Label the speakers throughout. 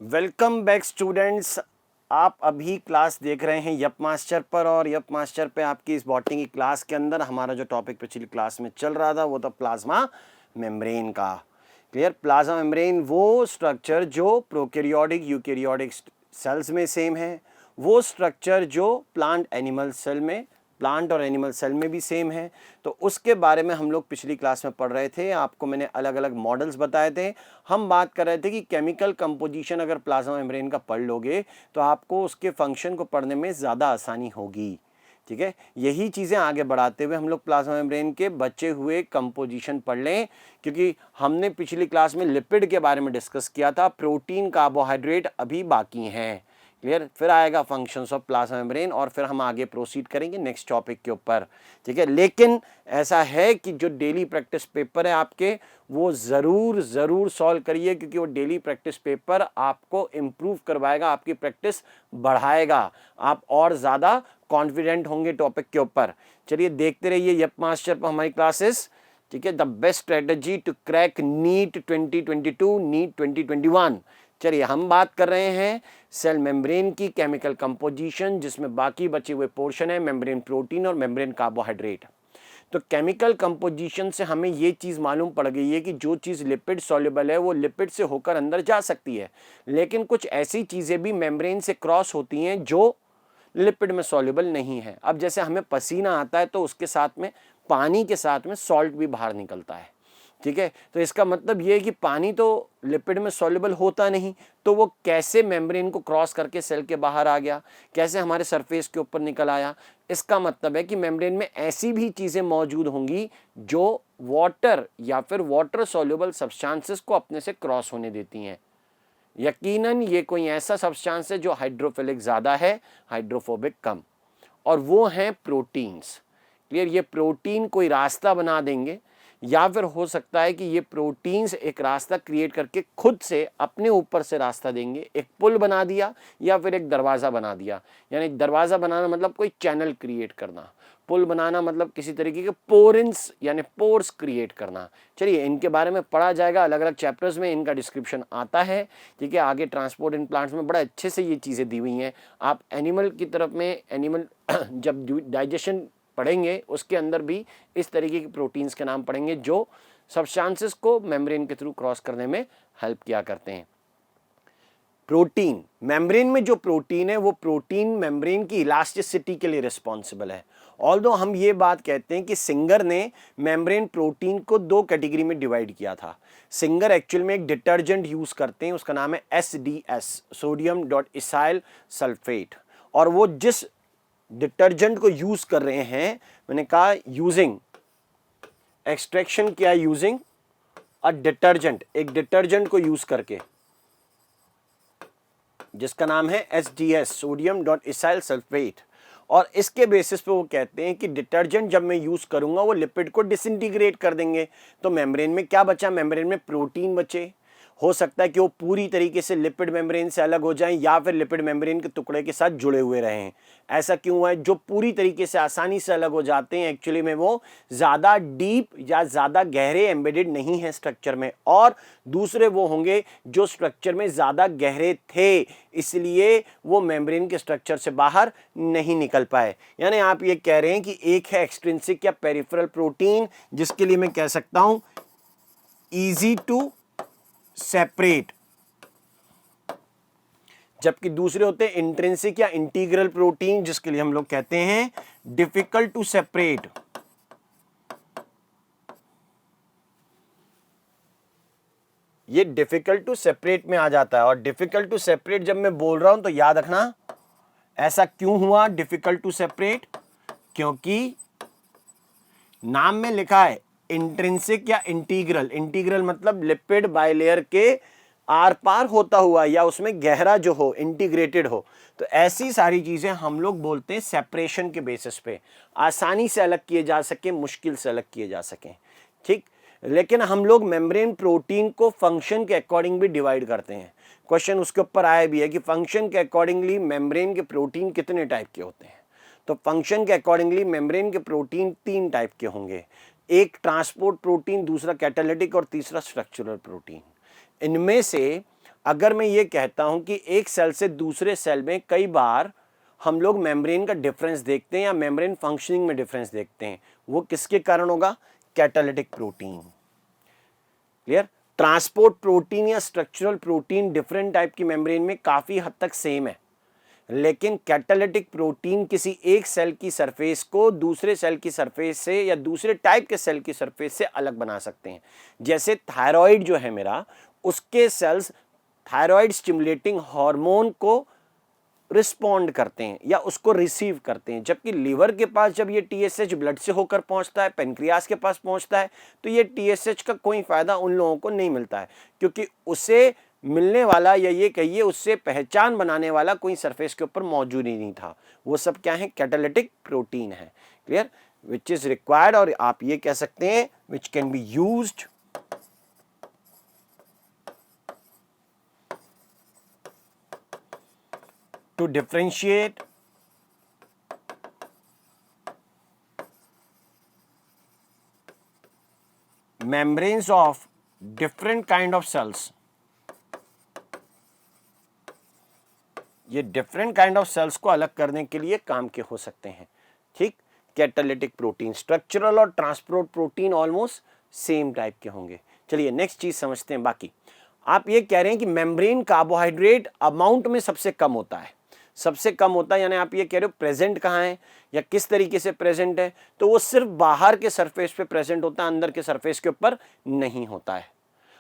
Speaker 1: Welcome back students. आप अभी class देख रहे हैं यप मास्टर पर, और यप मास्टर पे आपकी इस बॉटनी की क्लास के अंदर हमारा जो टॉपिक पिछली क्लास में चल रहा था वो था प्लाज्मा मेम्ब्रेन का। क्लियर? प्लाज्मा मेम्ब्रेन वो स्ट्रक्चर जो प्रोकैरियोटिक यूकैरियोटिक सेल्स में सेम है, वो स्ट्रक्चर जो प्लांट और एनिमल सेल में भी सेम है। तो उसके बारे में हम लोग पिछली क्लास में पढ़ रहे थे। आपको मैंने अलग अलग मॉडल्स बताए थे। हम बात कर रहे थे कि केमिकल कंपोजिशन अगर प्लाज्मा मेम्ब्रेन का पढ़ लोगे तो आपको उसके फंक्शन को पढ़ने में ज़्यादा आसानी होगी। ठीक है, यही चीज़ें आगे बढ़ाते हुए हम लोग प्लाज्मा मेम्ब्रेन के बचे हुए कंपोजिशन पढ़ लें, क्योंकि हमने पिछली क्लास में लिपिड के बारे में डिस्कस किया था। प्रोटीन, कार्बोहाइड्रेट अभी बाकी हैं। क्लियर? फिर आएगा फंक्शंस ऑफ प्लाज्मा मेम्ब्रेन और फिर हम आगे प्रोसीड करेंगे नेक्स्ट टॉपिक के ऊपर। ठीक है, लेकिन ऐसा है कि जो डेली प्रैक्टिस पेपर है आपके, वो ज़रूर सॉल्व करिए, क्योंकि वो डेली प्रैक्टिस पेपर आपको इम्प्रूव करवाएगा, आपकी प्रैक्टिस बढ़ाएगा, आप और ज़्यादा कॉन्फिडेंट होंगे टॉपिक के ऊपर। चलिए देखते रहिए यप मास्टर पर हमारी क्लासेस। ठीक है, the best strategy to crack NEET 2022, NEET 2021। चलिए हम बात कर रहे हैं सेल मेम्ब्रेन की केमिकल कंपोजिशन, जिसमें बाकी बचे हुए पोर्शन है मेम्ब्रेन प्रोटीन और मेम्ब्रेन कार्बोहाइड्रेट। तो केमिकल कंपोजिशन से हमें ये चीज़ मालूम पड़ गई है कि जो चीज़ लिपिड सॉल्युबल है वो लिपिड से होकर अंदर जा सकती है, लेकिन कुछ ऐसी चीज़ें भी मेम्ब्रेन से क्रॉस होती हैं जो लिपिड में सॉल्युबल नहीं है। अब जैसे हमें पसीना आता है तो उसके साथ में पानी के साथ में सॉल्ट भी बाहर निकलता है। ठीक है, तो इसका मतलब ये है कि पानी तो लिपिड में सॉल्युबल होता नहीं, तो वो कैसे मेम्ब्रेन को क्रॉस करके सेल के बाहर आ गया, कैसे हमारे सरफेस के ऊपर निकल आया। इसका मतलब है कि मेम्ब्रेन में ऐसी भी चीज़ें मौजूद होंगी जो वाटर या फिर वाटर सॉल्युबल सब्सटेंसेस को अपने से क्रॉस होने देती हैं। यकीनन ये कोई ऐसा सब्सटेंस है जो हाइड्रोफिलिक ज़्यादा है, हाइड्रोफोबिक कम, और वो हैं प्रोटीन्स। क्लियर? ये प्रोटीन कोई रास्ता बना देंगे, या फिर हो सकता है कि ये प्रोटीन्स एक रास्ता क्रिएट करके खुद से अपने ऊपर से रास्ता देंगे, एक पुल बना दिया या फिर एक दरवाज़ा बना दिया। यानी दरवाज़ा बनाना मतलब कोई चैनल क्रिएट करना, पुल बनाना मतलब किसी तरीके के पोरेंस यानी पोर्स क्रिएट करना। चलिए इनके बारे में पढ़ा जाएगा अलग अलग चैप्टर्स में, इनका डिस्क्रिप्शन आता है। ठीक है, आगे ट्रांसपोर्ट इन प्लांट्स में बड़ा अच्छे से ये चीज़ें दी हुई हैं। आप एनिमल की तरफ में एनिमल जब डाइजेशन पढ़ेंगे उसके अंदर भी इस तरीके के प्रोटीन्स के नाम पढ़ेंगे जो सब्सटेंसेस को मेम्ब्रेन के थ्रू क्रॉस करने में हेल्प किया करते हैं। प्रोटीन, मेम्ब्रेन में जो प्रोटीन है वो प्रोटीन मेम्ब्रेन की इलास्टिसिटी के लिए रिस्पॉन्सिबल है। ऑल्दो हम ये बात कहते हैं कि सिंगर ने मेम्ब्रेन प्रोटीन को दो कैटेगरी में डिवाइड किया था। सिंगर एक्चुअल में एक डिटर्जेंट यूज करते हैं, उसका नाम है SDS, सोडियम डॉट इसाइल सल्फेट, और वो जिस डिटर्जेंट को यूज कर रहे हैं, मैंने कहा यूजिंग एक्सट्रैक्शन, क्या यूजिंग अ डिटर्जेंट, एक डिटर्जेंट को यूज करके जिसका नाम है SDS, सोडियम डॉट इसाइल सल्फेट। और इसके बेसिस पे वो कहते हैं कि डिटर्जेंट जब मैं यूज करूंगा वो लिपिड को डिसइंटीग्रेट कर देंगे। तो मेम्ब्रेन में क्या बचा? मेम्ब्रेन में प्रोटीन बचे। हो सकता है कि वो पूरी तरीके से लिपिड मेम्ब्रेन से अलग हो जाएं या फिर लिपिड मेम्ब्रेन के टुकड़े के साथ जुड़े हुए रहें। ऐसा क्यों हुआ है? जो पूरी तरीके से आसानी से अलग हो जाते हैं एक्चुअली में वो ज़्यादा डीप या ज़्यादा गहरे एम्बेडेड नहीं है स्ट्रक्चर में, और दूसरे वो होंगे जो स्ट्रक्चर में ज़्यादा गहरे थे, इसलिए वो मेम्ब्रेन के स्ट्रक्चर से बाहर नहीं निकल पाए। यानी आप ये कह रहे हैं कि एक है एक्सट्रिंसिक या पेरिफेरल प्रोटीन, जिसके लिए मैं कह सकता हूं इजी टू सेपरेट, जबकि दूसरे होते हैं इंट्रिंसिक या इंटीग्रल प्रोटीन, जिसके लिए हम लोग कहते हैं डिफिकल्ट टू सेपरेट। ये डिफिकल्ट टू सेपरेट में आ जाता है, और डिफिकल्ट टू सेपरेट जब मैं बोल रहा हूं तो याद रखना ऐसा क्यों हुआ डिफिकल्ट टू सेपरेट, क्योंकि नाम में लिखा है इंट्रिंसिक या इंटीग्रल। इंटीग्रल मतलब लिपिड बाइलेयर के आर पार होता हुआ या उसमें गहरा जो हो, इंटीग्रेटेड हो। तो ऐसी सारी चीजें हम लोग बोलते हैं सेपरेशन के बेसिस पे, आसानी से अलग किए जा सके, मुश्किल से अलग किए जा सके। ठीक, लेकिन हम लोग मेम्ब्रेन प्रोटीन को फंक्शन के अकॉर्डिंग भी डिवाइड करते हैं। क्वेश्चन उसके ऊपर आया भी है कि फंक्शन के अकॉर्डिंगली मेम्ब्रेन के प्रोटीन कितने टाइप के होते हैं। तो फंक्शन के अकॉर्डिंगली मेम्ब्रेन के प्रोटीन 3 टाइप के होंगे, एक ट्रांसपोर्ट प्रोटीन, दूसरा कैटालिटिक और तीसरा स्ट्रक्चरल प्रोटीन। इनमें से अगर मैं ये कहता हूं कि एक सेल से दूसरे सेल में कई बार हम लोग मेम्ब्रेन का डिफरेंस देखते हैं या मेम्ब्रेन फंक्शनिंग में डिफरेंस देखते हैं, वो किसके कारण होगा? Catalytic protein. Clear? Transport protein या स्ट्रक्चरल प्रोटीन डिफरेंट टाइप की मेम्ब्रेन में काफी हद तक सेम है, लेकिन कैटालिटिक प्रोटीन किसी एक सेल की सरफेस को दूसरे सेल की सरफेस से या दूसरे टाइप के सेल की सरफेस से अलग बना सकते हैं। जैसे थायराइड जो है मेरा, उसके सेल्स थायराइड स्टिमुलेटिंग हार्मोन को रिस्पॉन्ड करते हैं या उसको रिसीव करते हैं, जबकि लीवर के पास जब ये टीएसएच ब्लड से होकर पहुंचता है, पेनक्रियास के पास पहुंचता है, तो ये टीएसएच का कोई फायदा उन लोगों को नहीं मिलता है, क्योंकि उसे मिलने वाला या ये कहिए उससे पहचान बनाने वाला कोई सरफेस के ऊपर मौजूद ही नहीं था। वो सब क्या है? कैटालिटिक प्रोटीन है। क्लियर? विच इज रिक्वायर्ड, और आप ये कह सकते हैं which can be used to differentiate membranes of different kind of cells। ये डिफरेंट काइंड ऑफ सेल्स को अलग करने के लिए काम के हो सकते हैं। ठीक? कैटालिटिक प्रोटीन, स्ट्रक्चरल और transport protein almost same type के होंगे। चलिए नेक्स्ट चीज समझते हैं। बाकी आप ये कह रहे हैं कि मेम्ब्रेन कार्बोहाइड्रेट अमाउंट में सबसे कम होता है, सबसे कम होता है, यानी आप ये कह रहे हो प्रेजेंट कहाँ है या किस तरीके से प्रेजेंट है? तो वो सिर्फ बाहर के सरफेस पे प्रेजेंट होता है, अंदर के सरफेस के ऊपर नहीं होता है।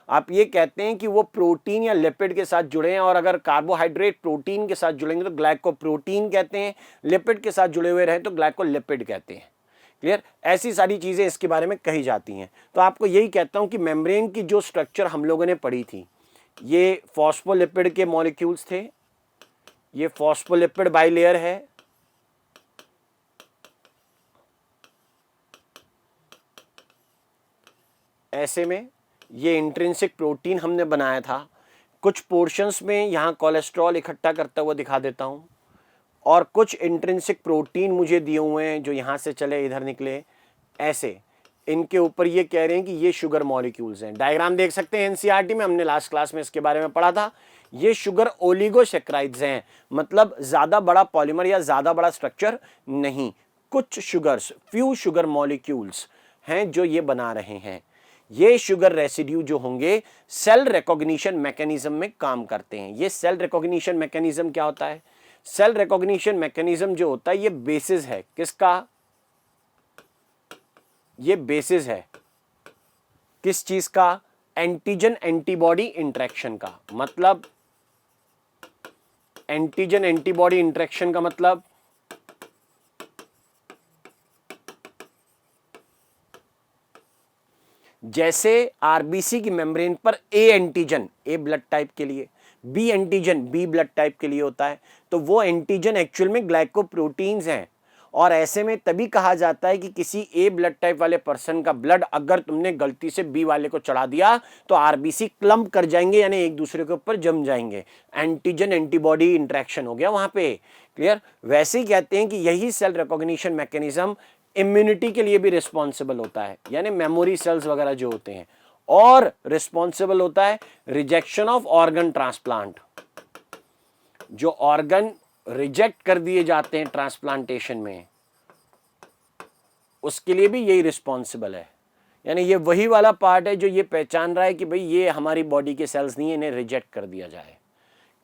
Speaker 1: आप ये कहते हैं कि वो प्रोटीन या लिपिड के साथ जुड़े हैं, और अगर कार्बोहाइड्रेट प्रोटीन के साथ जुड़ेंगे तो ग्लाइकोप्रोटीन कहते हैं, लिपिड के साथ जुड़े हुए रहे तो ग्लाइकोलिपिड कहते हैं। क्लियर? ऐसी सारी चीजें इसके बारे में कही जाती हैं। तो आपको यही कहता हूं कि मेम्ब्रेन की जो स्ट्रक्चर हम लोगों ने पढ़ी थी, ये फॉस्फोलिपिड के मॉलिक्यूल्स थे, ये फॉस्फोलिपिड बाइलेयर है, ऐसे में ये इंट्रिंसिक प्रोटीन हमने बनाया था। कुछ पोर्शंस में यहाँ कोलेस्ट्रॉल इकट्ठा करता हुआ दिखा देता हूँ, और कुछ इंट्रिंसिक प्रोटीन मुझे दिए हुए हैं जो यहाँ से चले इधर निकले, ऐसे इनके ऊपर ये कह रहे हैं कि ये शुगर मॉलिक्यूल्स हैं। डायग्राम देख सकते हैं एनसीईआरटी में, हमने लास्ट क्लास में इसके बारे में पढ़ा था। ये शुगर ओलिगोसैकराइड्स हैं, मतलब ज्यादा बड़ा पॉलीमर या ज्यादा बड़ा स्ट्रक्चर नहीं, कुछ शुगर्स, फ्यू शुगर मॉलिक्यूल्स हैं जो ये बना रहे हैं। ये शुगर रेसिड्यू जो होंगे सेल रिकॉग्निशन मैकेनिज्म में काम करते हैं। ये सेल रिकॉग्निशन मैकेनिज्म क्या होता है? सेल रिकॉग्निशन मैकेनिज्म जो होता है ये बेसिस है किसका? ये बेसिस है किस चीज का? एंटीजन एंटीबॉडी इंटरेक्शन का। मतलब एंटीजन एंटीबॉडी इंटरेक्शन का मतलब जैसे आरबीसी की मेम्ब्रेन पर A antigen A blood type के लिए, B antigen B blood type के लिए होता है, तो वो एंटीजन एक्चुअल में ग्लाइकोप्रोटीन्स हैं। और ऐसे में तभी कहा जाता है कि किसी ए ब्लड टाइप वाले पर्सन का ब्लड अगर तुमने गलती से बी वाले को चढ़ा दिया तो आरबीसी क्लम्प कर जाएंगे, यानी एक दूसरे के ऊपर जम जाएंगे। एंटीजन एंटीबॉडी इंटरेक्शन हो गया वहां पे। क्लियर? वैसे ही कहते हैं कि यही सेल रिकॉग्निशन मैकेनिज्म इम्यूनिटी के लिए भी रिस्पॉन्सिबल होता है, यानी मेमोरी सेल्स वगैरह जो होते हैं, और रिस्पॉन्सिबल होता है रिजेक्शन ऑफ ऑर्गन ट्रांसप्लांट। जो ऑर्गन रिजेक्ट कर दिए जाते हैं ट्रांसप्लांटेशन में, उसके लिए भी यही रिस्पॉन्सिबल है। यानी ये वही वाला पार्ट है जो ये पहचान रहा है कि भाई ये हमारी बॉडी के सेल्स नहीं है, इन्हें रिजेक्ट कर दिया जाए।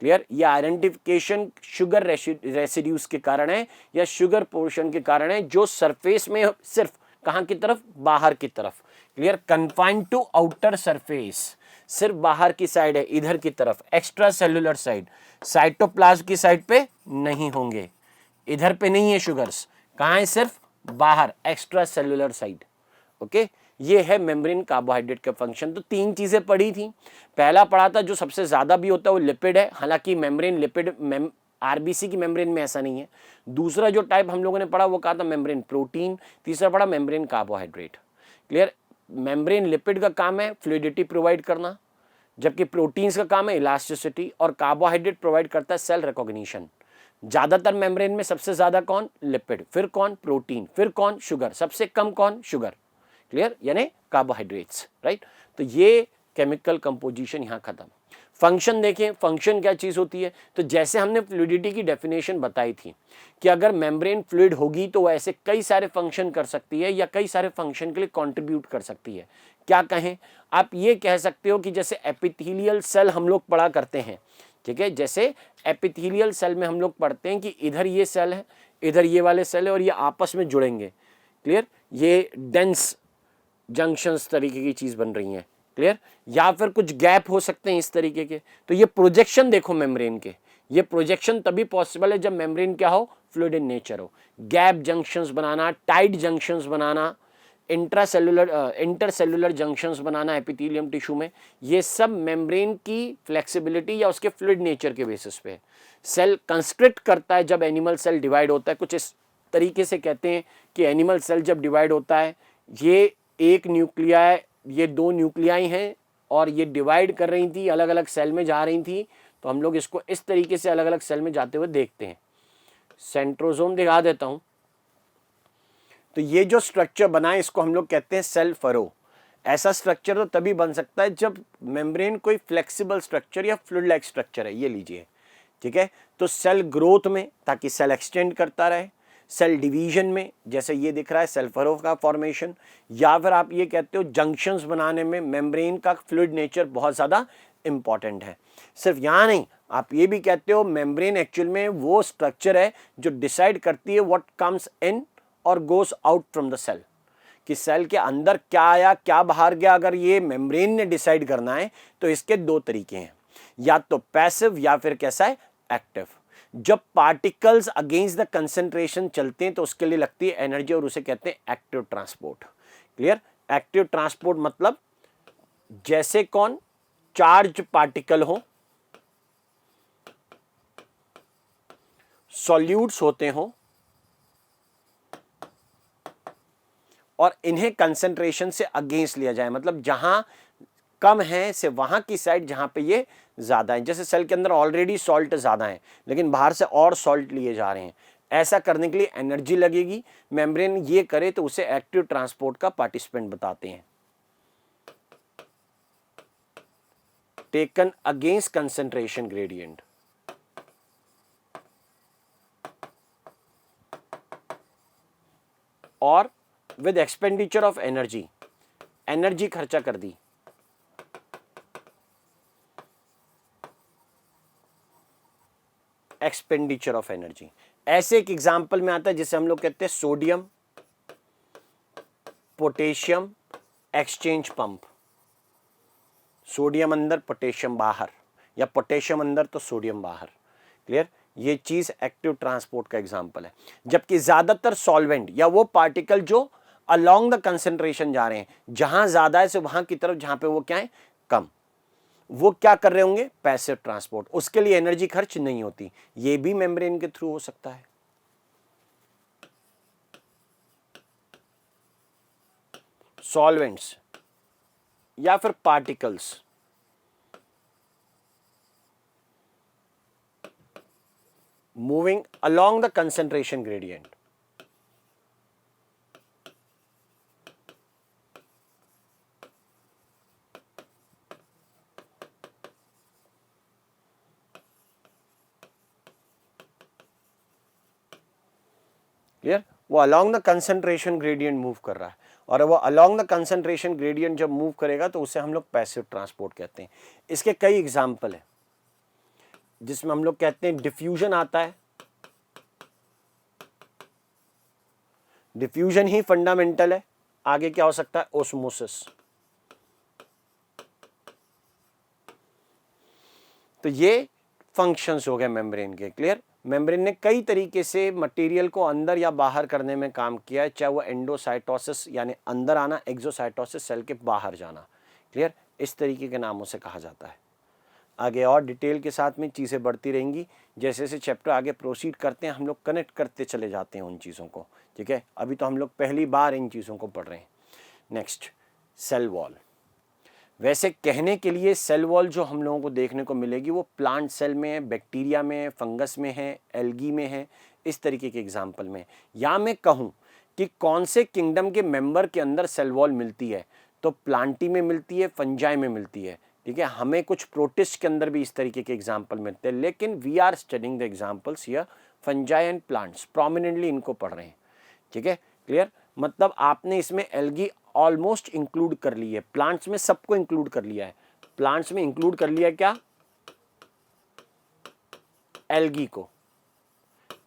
Speaker 1: क्लियर? ये आइडेंटिफिकेशन शुगर रेसिड्यूज के कारण है या शुगर पोर्शन के कारण है, जो सरफेस में सिर्फ कहां की तरफ? बाहर की तरफ। Clear? Confined to outer surface, सिर्फ बाहर की साइड है, इधर की तरफ, एक्स्ट्रा सेलुलर साइड, साइटोप्लाज्म की साइड पे नहीं होंगे, इधर पे नहीं है शुगर्स। कहां है? सिर्फ बाहर, एक्स्ट्रा सेलुलर साइड। ओके, ये है मेम्ब्रेन कार्बोहाइड्रेट का फंक्शन। तो तीन चीजें पढ़ी थी। पहला पढ़ा था जो सबसे ज्यादा भी होता है वो लिपिड है, हालांकि मेम्ब्रेन लिपिड आरबीसी की मेम्ब्रेन में ऐसा नहीं है। दूसरा जो टाइप हम लोगों ने पढ़ा वो कहा था मेम्ब्रेन प्रोटीन। तीसरा पढ़ा membrane carbohydrate. Clear? Membrane lipid का काम है फ्लूइडिटी प्रोवाइड करना, जबकि प्रोटीन्स का काम है इलास्टिसिटी, और कार्बोहाइड्रेट प्रोवाइड करता है सेल रिकॉग्निशन। ज्यादातर मेम्ब्रेन में सबसे ज्यादा कौन? लिपिड, फिर कौन? प्रोटीन, फिर कौन? शुगर, सबसे कम कौन? शुगर। क्लियर? यानी कार्बोहाइड्रेट्स। राइट? तो ये केमिकल कंपोजिशन यहां खत्म। फंक्शन देखें, फंक्शन क्या चीज़ होती है, तो जैसे हमने फ्लूइडिटी की डेफिनेशन बताई थी कि अगर मेम्ब्रेन फ्लूइड होगी तो वो ऐसे कई सारे फंक्शन कर सकती है या कई सारे फंक्शन के लिए कंट्रीब्यूट कर सकती है। क्या कहें, आप ये कह सकते हो कि जैसे एपिथेलियल सेल हम लोग पढ़ा करते हैं, ठीक है, जैसे एपिथेलियल सेल में हम लोग पढ़ते हैं कि इधर ये सेल है, इधर ये वाले सेल है और ये आपस में जुड़ेंगे, क्लियर, ये डेंस जंक्शंस तरीके की चीज़ बन रही हैं, क्लियर, या फिर कुछ गैप हो सकते हैं इस तरीके के। तो ये प्रोजेक्शन देखो मेम्ब्रेन के, ये प्रोजेक्शन तभी पॉसिबल है जब मेम्ब्रेन क्या हो, फ्लूइड इन नेचर हो। गैप जंक्शंस बनाना, टाइट जंक्शंस बनाना, इंटरसेलुलर जंक्शंस बनाना एपिथेलियम टिश्यू में, ये सब मेम्ब्रेन की फ्लेक्सिबिलिटी या उसके फ्लूइड नेचर के बेसिस पे है। सेल कंस्ट्रिक्ट करता है जब एनिमल सेल डिवाइड होता है, कुछ इस तरीके से कहते हैं कि एनिमल सेल जब डिवाइड होता है, ये एक न्यूक्लियाई, ये दो न्यूक्लियाई हैं और ये डिवाइड कर रही थी, अलग अलग सेल में जा रही थी, तो हम लोग इसको इस तरीके से अलग अलग सेल में जाते हुए देखते हैं। सेंट्रोसोम दिखा देता हूं, तो ये जो स्ट्रक्चर बना है इसको हम लोग कहते हैं सेल फरो। ऐसा स्ट्रक्चर तो तभी बन सकता है जब मेम्ब्रेन कोई फ्लेक्सिबल स्ट्रक्चर या फ्लूइड लाइक स्ट्रक्चर है, ये लीजिए, ठीक है। तो सेल ग्रोथ में ताकि सेल एक्सटेंड करता रहे, सेल डिवीजन में जैसे ये दिख रहा है सेल फरो का फॉर्मेशन, या फिर आप ये कहते हो जंक्शंस बनाने में मेम्ब्रेन का फ्लूइड नेचर बहुत ज़्यादा इंपॉर्टेंट है। सिर्फ यहाँ नहीं, आप ये भी कहते हो मेम्ब्रेन एक्चुअल में वो स्ट्रक्चर है जो डिसाइड करती है व्हाट कम्स इन और goes out from the cell, कि सेल के अंदर क्या आया क्या बाहर गया। अगर ये मेम्ब्रेन ने डिसाइड करना है तो इसके दो तरीके हैं, या तो पैसिव या फिर कैसा है, एक्टिव। जब पार्टिकल्स अगेंस्ट द कंसंट्रेशन चलते हैं तो उसके लिए लगती है एनर्जी और उसे कहते हैं active transport, clear. Active transport मतलब जैसे कौन, चार्ज पार्टिकल हो, सॉल्यूट्स होते हो और इन्हें कंसंट्रेशन से अगेंस्ट लिया जाए, मतलब जहां कम है से वहां की साइड जहां पे ये ज्यादा है। जैसे सेल के अंदर ऑलरेडी सॉल्ट ज्यादा है लेकिन बाहर से और सॉल्ट लिए जा रहे हैं, ऐसा करने के लिए एनर्जी लगेगी। मेम्ब्रेन ये करे तो उसे एक्टिव ट्रांसपोर्ट का पार्टिसिपेंट बताते हैं। टेकन अगेंस्ट कंसंट्रेशन ग्रेडियंट, और with expenditure of energy, energy खर्चा कर दी। एक्सपेंडिचर ऑफ एनर्जी ऐसे एक एग्जाम्पल में आता है जिसे हम लोग कहते हैं sodium potassium exchange pump. Sodium अंदर पोटेशियम बाहर, या पोटेशियम अंदर तो सोडियम बाहर, क्लियर। ये चीज एक्टिव ट्रांसपोर्ट का एग्जाम्पल है। जबकि ज्यादातर सॉल्वेंट या वो पार्टिकल जो अलोंग द कंसंट्रेशन जा रहे हैं, जहां ज्यादा है से वहां की तरफ जहां पे वो क्या है, कम, वो क्या कर रहे होंगे, पैसिव ट्रांसपोर्ट। उसके लिए एनर्जी खर्च नहीं होती। ये भी मेम्ब्रेन के थ्रू हो सकता है। सॉल्वेंट्स या फिर particles moving along the concentration gradient, clear. वो along the concentration gradient move कर रहा है, और वो अलोंग द कंसंट्रेशन ग्रेडियंट जब मूव करेगा तो उसे हम लोग पैसिव ट्रांसपोर्ट कहते हैं। इसके कई एग्जाम्पल है जिसमें हम लोग कहते हैं डिफ्यूजन आता है। डिफ्यूजन ही फंडामेंटल है। आगे क्या हो सकता है, ओस्मोसिस। तो ये फंक्शंस हो गए मेम्ब्रेन के, क्लियर। मेम्ब्रेन ने कई तरीके से मटेरियल को अंदर या बाहर करने में काम किया है, चाहे वो एंडोसाइटोसिस यानी अंदर आना, एक्सोसाइटोसिस सेल के बाहर जाना, क्लियर। इस तरीके के नामों से कहा जाता है। आगे और डिटेल के साथ में चीज़ें बढ़ती रहेंगी। जैसे जैसे चैप्टर आगे प्रोसीड करते हैं हम लोग कनेक्ट करते चले जाते हैं उन चीज़ों को, ठीक है। अभी तो हम लोग पहली बार इन चीज़ों को पढ़ रहे हैं। Next, cell wall. वैसे कहने के लिए सेल वॉल जो हम लोगों को देखने को मिलेगी वो प्लांट सेल में है, बैक्टीरिया में है, फंगस में है, एल्गी में है, इस तरीके के एग्जाम्पल में। या मैं कहूँ कि कौन से किंगडम के मेंबर के अंदर सेल वॉल मिलती है, तो प्लांटी में मिलती है, फंजाई में मिलती है, ठीक है, हमें कुछ प्रोटिस्ट के अंदर भी इस तरीके के एग्जाम्पल मिलते हैं, लेकिन we are studying the examples here fungi and plants, prominently इनको पढ़ रहे हैं। ठीक है, क्लियर, मतलब आपने इसमें एल्गी ऑलमोस्ट इंक्लूड कर ली है, प्लांट्स में सबको इंक्लूड कर लिया है। प्लांट्स में इंक्लूड कर लिया क्या, एल्गी को,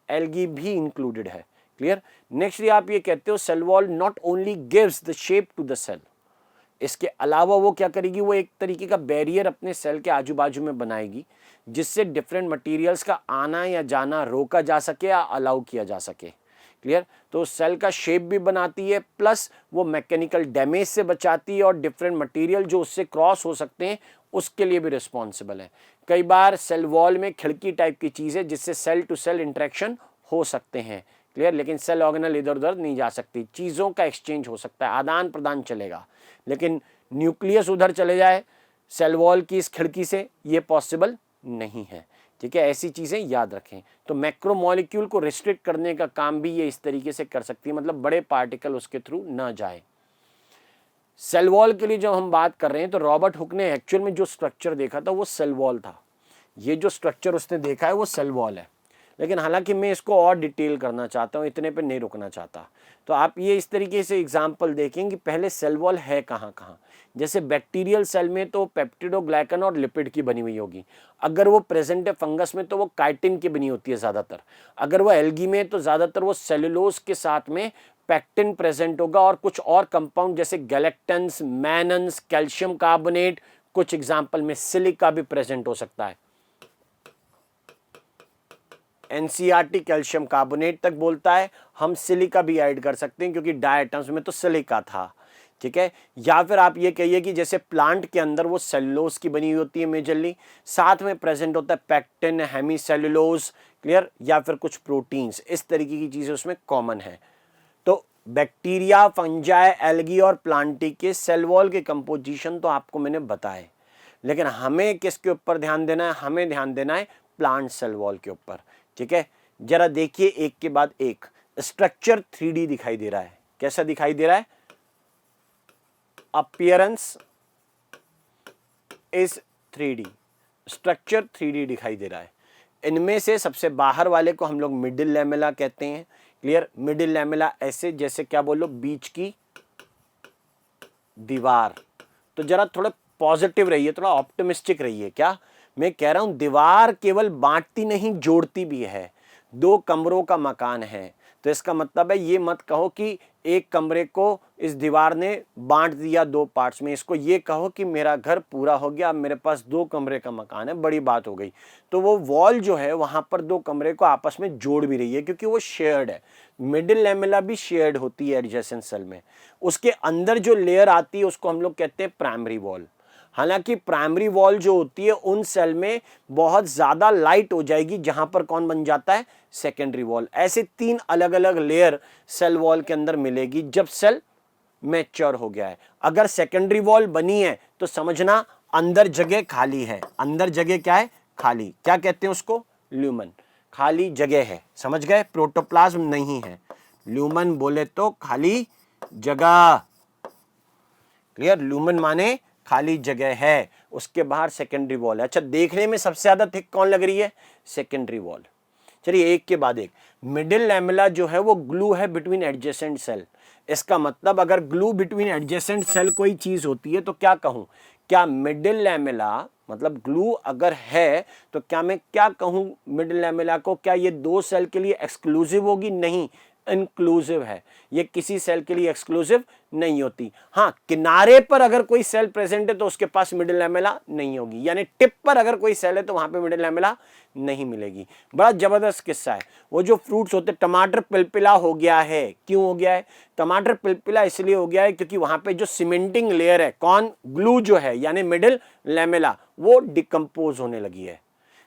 Speaker 1: एल्गी भी इंक्लूडेड है। क्लियर, नेक्स्ट आप ये कहते हो cell wall not only gives the shape to the cell, इसके अलावा वो क्या करेगी, वो एक तरीके का बैरियर अपने सेल के आजू बाजू में बनाएगी, जिससे डिफरेंट मटेरियल्स का आना या जाना रोका जा सके या अलाउ किया जा सके। क्लियर, तो सेल का शेप भी बनाती है, प्लस वो मैकेनिकल डैमेज से बचाती है, और डिफरेंट मटेरियल जो उससे क्रॉस हो सकते हैं उसके लिए भी रिस्पॉन्सिबल है। कई बार सेल वॉल में खिड़की टाइप की चीज़ है जिससे सेल टू सेल इंटरेक्शन हो सकते हैं। क्लियर, लेकिन सेल ऑर्गेनल इधर उधर नहीं जा सकती, चीज़ों का एक्सचेंज हो सकता है, आदान प्रदान चलेगा, लेकिन न्यूक्लियस उधर चले जाए सेल वॉल की इस खिड़की से, ये पॉसिबल नहीं है। ठीक है, ऐसी चीज़ें याद रखें। तो मैक्रोमोलिक्यूल को रिस्ट्रिक्ट करने का काम भी ये इस तरीके से कर सकती है, मतलब बड़े पार्टिकल उसके थ्रू ना जाए। सेल वॉल के लिए जब हम बात कर रहे हैं तो रॉबर्ट हुक ने एक्चुअल में जो स्ट्रक्चर देखा था वो सेल वॉल था। ये जो स्ट्रक्चर उसने देखा है वो सेल वॉल है, लेकिन हालांकि मैं इसको और डिटेल करना चाहता हूँ, इतने पे नहीं रुकना चाहता। तो आप ये इस तरीके से एग्जांपल देखें कि पहले सेल वॉल है कहाँ कहाँ। जैसे बैक्टीरियल सेल में तो पेप्टिडोग्लाइकन और लिपिड की बनी हुई होगी, अगर वो प्रेजेंट है फंगस में तो वो काइटिन की बनी होती है ज़्यादातर, अगर वो एल्गी में तो ज़्यादातर वो सेलुलोज के साथ में पैक्टिन प्रेजेंट होगा, और कुछ और कंपाउंड जैसे गैलेक्टन्स, मैनन्स, कैल्शियम कार्बोनेट, कुछ एग्जाम्पल में सिलिका भी प्रेजेंट हो सकता है। एनसीईआरटी कैल्शियम कार्बोनेट तक बोलता है, हम सिलिका भी ऐड कर सकते हैं क्योंकि डायटम्स में तो सिलिका था। ठीक है, या फिर आप ये कहिए कि जैसे प्लांट के अंदर वो सेलुलोज की बनी होती है मेजरली, साथ में प्रेजेंट होता है पैक्टिन, हेमीसेलुलोज, क्लियर, या फिर कुछ प्रोटीन्स, इस तरीके की चीजें उसमें कॉमन है। तो बैक्टीरिया, फंजाई, एल्गी और प्लांटी के सेल वॉल के कंपोजिशन तो आपको मैंने बताए, लेकिन हमें किसके ऊपर ध्यान देना है, हमें ध्यान देना है प्लांट सेल वॉल के ऊपर। ठीक है, जरा देखिए एक के बाद एक। स्ट्रक्चर 3D दिखाई दे रहा है, कैसा दिखाई दे रहा है, appearance is 3D, structure 3D दिखाई दे रहा है। इनमें से सबसे बाहर वाले को हम लोग मिडिल लैमेला कहते हैं। क्लियर, मिडिल लैमेला ऐसे जैसे क्या बोलो, बीच की दीवार। तो जरा थोड़ा पॉजिटिव रहिए, थोड़ा ऑप्टिमिस्टिक रहिए। क्या मैं कह रहा हूं, दीवार केवल बांटती नहीं जोड़ती भी है। 2 कमरों का मकान है तो इसका मतलब है ये मत कहो कि एक कमरे को इस दीवार ने बांट दिया 2 पार्ट्स में, इसको ये कहो कि मेरा घर पूरा हो गया, अब मेरे पास 2 कमरे का मकान है, बड़ी बात हो गई। तो वो वॉल जो है वहां पर 2 कमरे को आपस में जोड़ भी रही है क्योंकि वो शेयर्ड है। मिडिल लैमेला भी शेयर्ड होती है एडजेसेंट सेल में। उसके अंदर जो लेयर आती है उसको हम लोग कहते हैं प्राइमरी वॉल। हालांकि प्राइमरी वॉल जो होती है उन सेल में बहुत ज़्यादा लाइट हो जाएगी, जहां पर कौन बन जाता है, सेकेंडरी वॉल। ऐसे 3 अलग अलग लेयर सेल वॉल के अंदर मिलेगी जब सेल मैच्योर हो गया है। अगर सेकेंडरी वॉल बनी है तो समझना अंदर जगह खाली है। अंदर जगह क्या है, खाली। क्या कहते हैं उसको, ल्यूमन, खाली जगह है। समझ गए, प्रोटोप्लाज्म नहीं है। ल्यूमन बोले तो खाली जगह। क्लियर, ल्यूमन माने खाली जगह है, उसके बाहर सेकेंडरी वॉल है। अच्छा, देखने में सबसे ज्यादा थिक कौन लग रही है, सेकेंडरी वॉल। चलिए एक के बाद एक। मिडिल लैमेला जो है वो ग्लू है बिटवीन एडजेसेंट सेल। इसका मतलब अगर ग्लू बिटवीन एडजेसेंट सेल कोई चीज होती है तो क्या कहूं, क्या मिडिल लैमेला मतलब ग्लू अगर है तो क्या मैं क्या कहूं मिडिल लैमेला को, क्या ये 2 सेल के लिए एक्सक्लूसिव होगी, नहीं, इंक्लूसिव है। ये किसी सेल के लिए एक्सक्लूसिव नहीं होती। हाँ, किनारे पर अगर कोई सेल प्रेजेंट है तो उसके पास मिडिल लैमेला नहीं होगी, यानी टिप पर अगर कोई सेल है तो वहां पे मिडिल लैमेला नहीं मिलेगी। बड़ा जबरदस्त किस्सा है। वो जो फ्रूट्स होते, टमाटर पिलपिला हो गया है, क्यों हो गया है, टमाटर पिलपिला इसलिए हो गया है क्योंकि वहां पे जो सीमेंटिंग लेयर है, कौन, ग्लू जो है यानी मिडिल लैमेला, वो डिकम्पोज होने लगी है।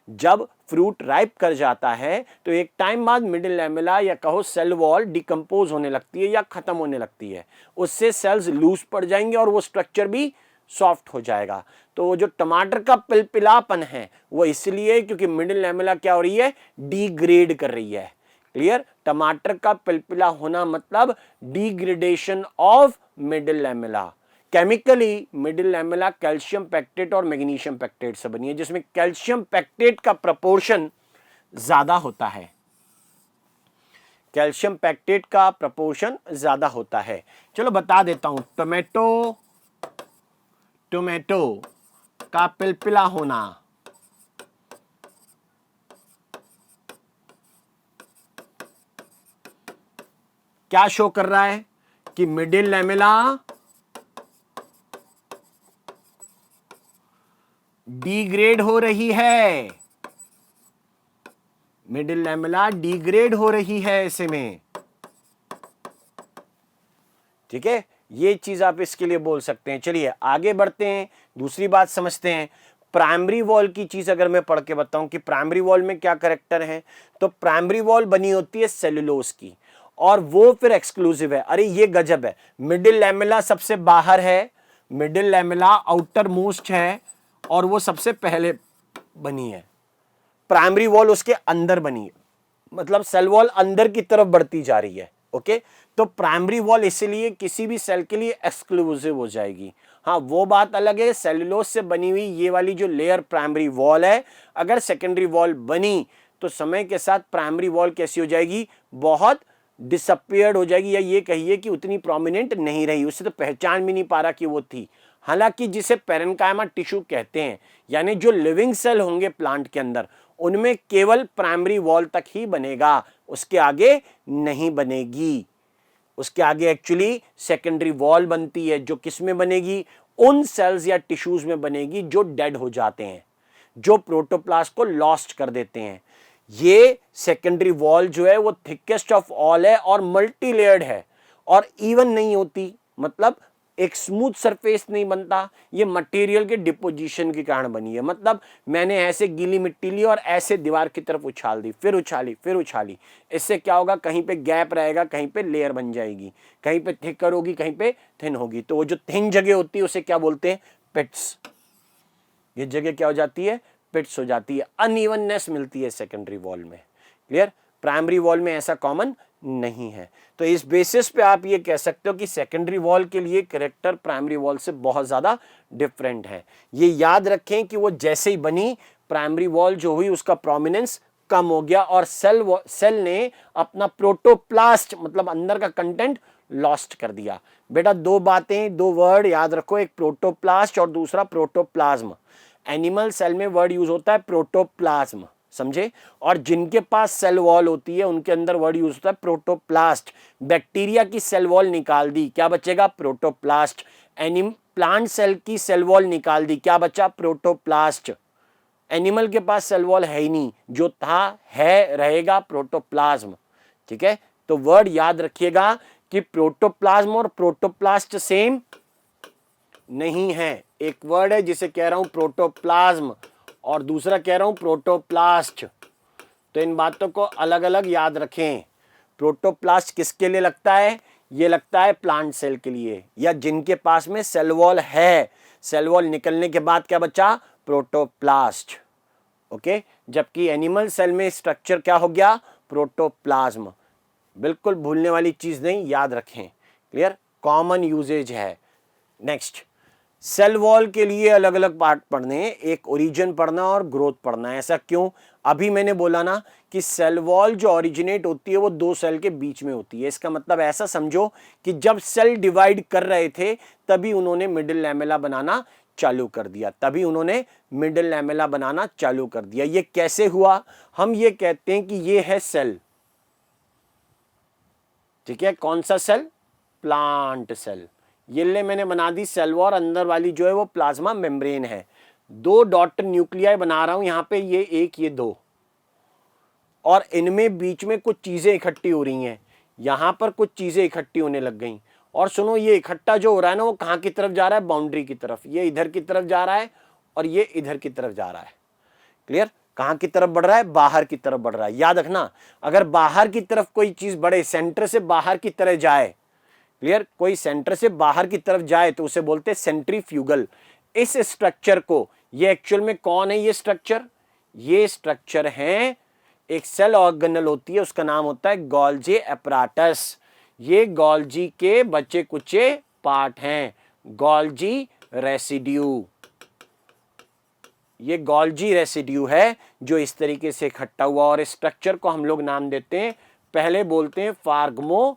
Speaker 1: जब फ्रूट राइप कर जाता है तो एक टाइम बाद मिडिल लैमेला या कहो सेल वॉल डिकम्पोज होने लगती है या खत्म होने लगती है। उससे सेल्स लूज पड़ जाएंगे और वो स्ट्रक्चर भी सॉफ्ट हो जाएगा। तो वो जो टमाटर का पिलपिलापन है वो इसलिए क्योंकि मिडिल लैमेला क्या हो रही है, डिग्रेड कर रही है। क्लियर, टमाटर का पिलपिला होना मतलब degradation of middle lamella. Chemically middle lamella calcium pectate और मैग्नीशियम पैक्टेट से बनी है, जिसमें कैल्शियम पैक्टेट का प्रपोर्शन ज्यादा होता है, कैल्शियम पैक्टेट का प्रपोर्शन ज्यादा होता है। चलो बता देता हूं, टोमेटो का पिलपिला होना, क्या शो कर रहा है कि मिडिल लैमेला डिग्रेड हो रही है, मिडिल लैमेला डिग्रेड हो रही है ऐसे में। ठीक है, ये चीज आप इसके लिए बोल सकते हैं। चलिए आगे बढ़ते हैं, दूसरी बात समझते हैं। प्राइमरी वॉल की चीज अगर मैं पढ़ के बताऊं कि प्राइमरी वॉल में क्या कैरेक्टर है, तो प्राइमरी वॉल बनी होती है सेलुलोज की, और वो फिर एक्सक्लूसिव है। अरे ये गजब है, मिडिल लैमेला सबसे बाहर है, मिडिल लैमेला आउटर मोस्ट है, और वो सबसे पहले बनी है। प्राइमरी वॉल उसके अंदर बनी है, मतलब सेल वॉल अंदर की तरफ बढ़ती जा रही है। ओके, तो प्राइमरी वॉल इसलिए किसी भी सेल के लिए एक्सक्लूसिव हो जाएगी। हाँ, वो बात अलग है, सेलुलोज से बनी हुई ये वाली जो लेयर प्राइमरी वॉल है, अगर सेकेंडरी वॉल बनी तो समय के साथ प्राइमरी वॉल कैसी हो जाएगी, बहुत डिसअपियर्ड हो जाएगी, या ये कहिए कि उतनी प्रोमिनेंट नहीं रही, उससे तो पहचान भी नहीं पा रहा कि वो थी। हालांकि जिसे पेरेन्काइमा टिश्यू कहते हैं, यानी जो लिविंग सेल होंगे प्लांट के अंदर, उनमें केवल प्राइमरी वॉल तक ही बनेगा, उसके आगे नहीं बनेगी। उसके आगे एक्चुअली सेकेंडरी वॉल बनती है, जो किस में बनेगी, उन सेल्स या टिश्यूज में बनेगी जो डेड हो जाते हैं, जो प्रोटोप्लास्ट को लॉस्ट कर देते हैं। ये सेकेंडरी वॉल जो है वो थिकेस्ट ऑफ ऑल है और मल्टी लेयर्ड है, और इवन नहीं होती, मतलब एक स्मूथ सरफेस नहीं बनता। ये मटेरियल के डिपोजिशन के कारण बनी है, मतलब मैंने ऐसे गीली मिट्टी ली और ऐसे दीवार की तरफ उछाल दी, फिर उछाली, फिर उछाली, इससे क्या होगा, कहीं पे गैप रहेगा, कहीं पे लेयर बन जाएगी, कहीं पे थिकर होगी, कहीं पे थिन होगी। तो वो जो थिन जगह होती है उसे क्या बोलते हैं, पिट्स। ये जगह क्या हो जाती है, पिट्स हो जाती है, अनइवननेस मिलती है सेकेंडरी वॉल में। क्लियर, प्राइमरी वॉल में ऐसा कॉमन नहीं है। तो इस बेसिस पे आप ये कह सकते हो कि सेकेंडरी वॉल के लिए कैरेक्टर प्राइमरी वॉल से बहुत ज्यादा डिफरेंट है। ये याद रखें कि वो जैसे ही बनी, प्राइमरी वॉल जो हुई उसका प्रोमिनेंस कम हो गया, और सेल ने अपना प्रोटोप्लास्ट मतलब अंदर का कंटेंट लॉस्ट कर दिया। बेटा दो बातें, दो वर्ड याद रखो, एक प्रोटोप्लास्ट और दूसरा प्रोटोप्लाज्म। एनिमल सेल में वर्ड यूज होता है प्रोटोप्लाज्म, समझे, और जिनके पास सेल वॉल होती है उनके अंदर वर्ड यूज होता है प्रोटोप्लास्ट। बैक्टीरिया की सेल वॉल निकाल दी, क्या बचेगा, प्रोटोप्लास्ट। प्लांट सेल की सेल वॉल निकाल दी, क्या बचा, प्रोटोप्लास्ट। एनिमल के पास सेल वॉल है ही नहीं, जो था है रहेगा प्रोटोप्लाज्म। ठीक है, तो वर्ड याद रखिएगा कि प्रोटोप्लाज्म और प्रोटोप्लास्ट सेम नहीं है। एक वर्ड है जिसे कह रहा हूं प्रोटोप्लाज्म, और दूसरा कह रहा हूं प्रोटोप्लास्ट। तो इन बातों को अलग अलग याद रखें। प्रोटोप्लास्ट किसके लिए लगता है, ये लगता है प्लांट सेल के लिए, या जिनके पास में सेल वॉल है, सेल वॉल निकलने के बाद क्या बचा, प्रोटोप्लास्ट। ओके, जबकि एनिमल सेल में स्ट्रक्चर क्या हो गया, प्रोटोप्लाज्म। बिल्कुल भूलने वाली चीज नहीं, याद रखें। क्लियर, कॉमन यूजेज है। नेक्स्ट, सेल वॉल के लिए अलग अलग पार्ट पढ़ने हैं, एक ओरिजिन पढ़ना और ग्रोथ पढ़ना है। ऐसा क्यों, अभी मैंने बोला ना कि सेल वॉल जो ओरिजिनेट होती है वो दो सेल के बीच में होती है। इसका मतलब ऐसा समझो कि जब सेल डिवाइड कर रहे थे तभी उन्होंने मिडिल लैमेला बनाना चालू कर दिया, तभी उन्होंने मिडिल लैमेला बनाना चालू कर दिया। ये कैसे हुआ, हम ये कहते हैं कि ये है सेल। ठीक है, कौन सा सेल, प्लांट सेल। ये ले मैंने बना दी सेल वॉल, अंदर वाली जो है वो प्लाज्मा मेम्ब्रेन है। दो डॉटर न्यूक्लियाई बना रहा हूं यहां पे, ये एक ये दो, और इनमें बीच में कुछ चीजें इकट्ठी हो रही हैं, यहां पर कुछ चीजें इकट्ठी होने लग गई। और सुनो, ये इकट्ठा जो हो रहा है ना वो कहां की तरफ जा रहा है, बाउंड्री की तरफ। ये इधर की तरफ जा रहा है और ये इधर की तरफ जा रहा है। क्लियर, कहां की तरफ बढ़ रहा है, बाहर की तरफ बढ़ रहा है। याद रखना, अगर बाहर की तरफ कोई चीज बढ़े, सेंटर से बाहर की तरह जाए, क्लियर, कोई सेंटर से बाहर की तरफ जाए तो उसे बोलते हैं सेंट्रीफ्यूगल। इस स्ट्रक्चर को, ये एक्चुअल में कौन है, ये स्ट्रक्चर है, एक सेल ऑर्गेनल होती है, उसका नाम होता है गोल्जी एपराटस। ये गोल्जी के बचे कुचे पार्ट हैं, गोल्जी रेसिड्यू। ये गोल्जी रेसिड्यू है जो इस तरीके से इकट्ठा हुआ, और स्ट्रक्चर को हम लोग नाम देते हैं, पहले बोलते हैं फार्गमोप्लास्ट,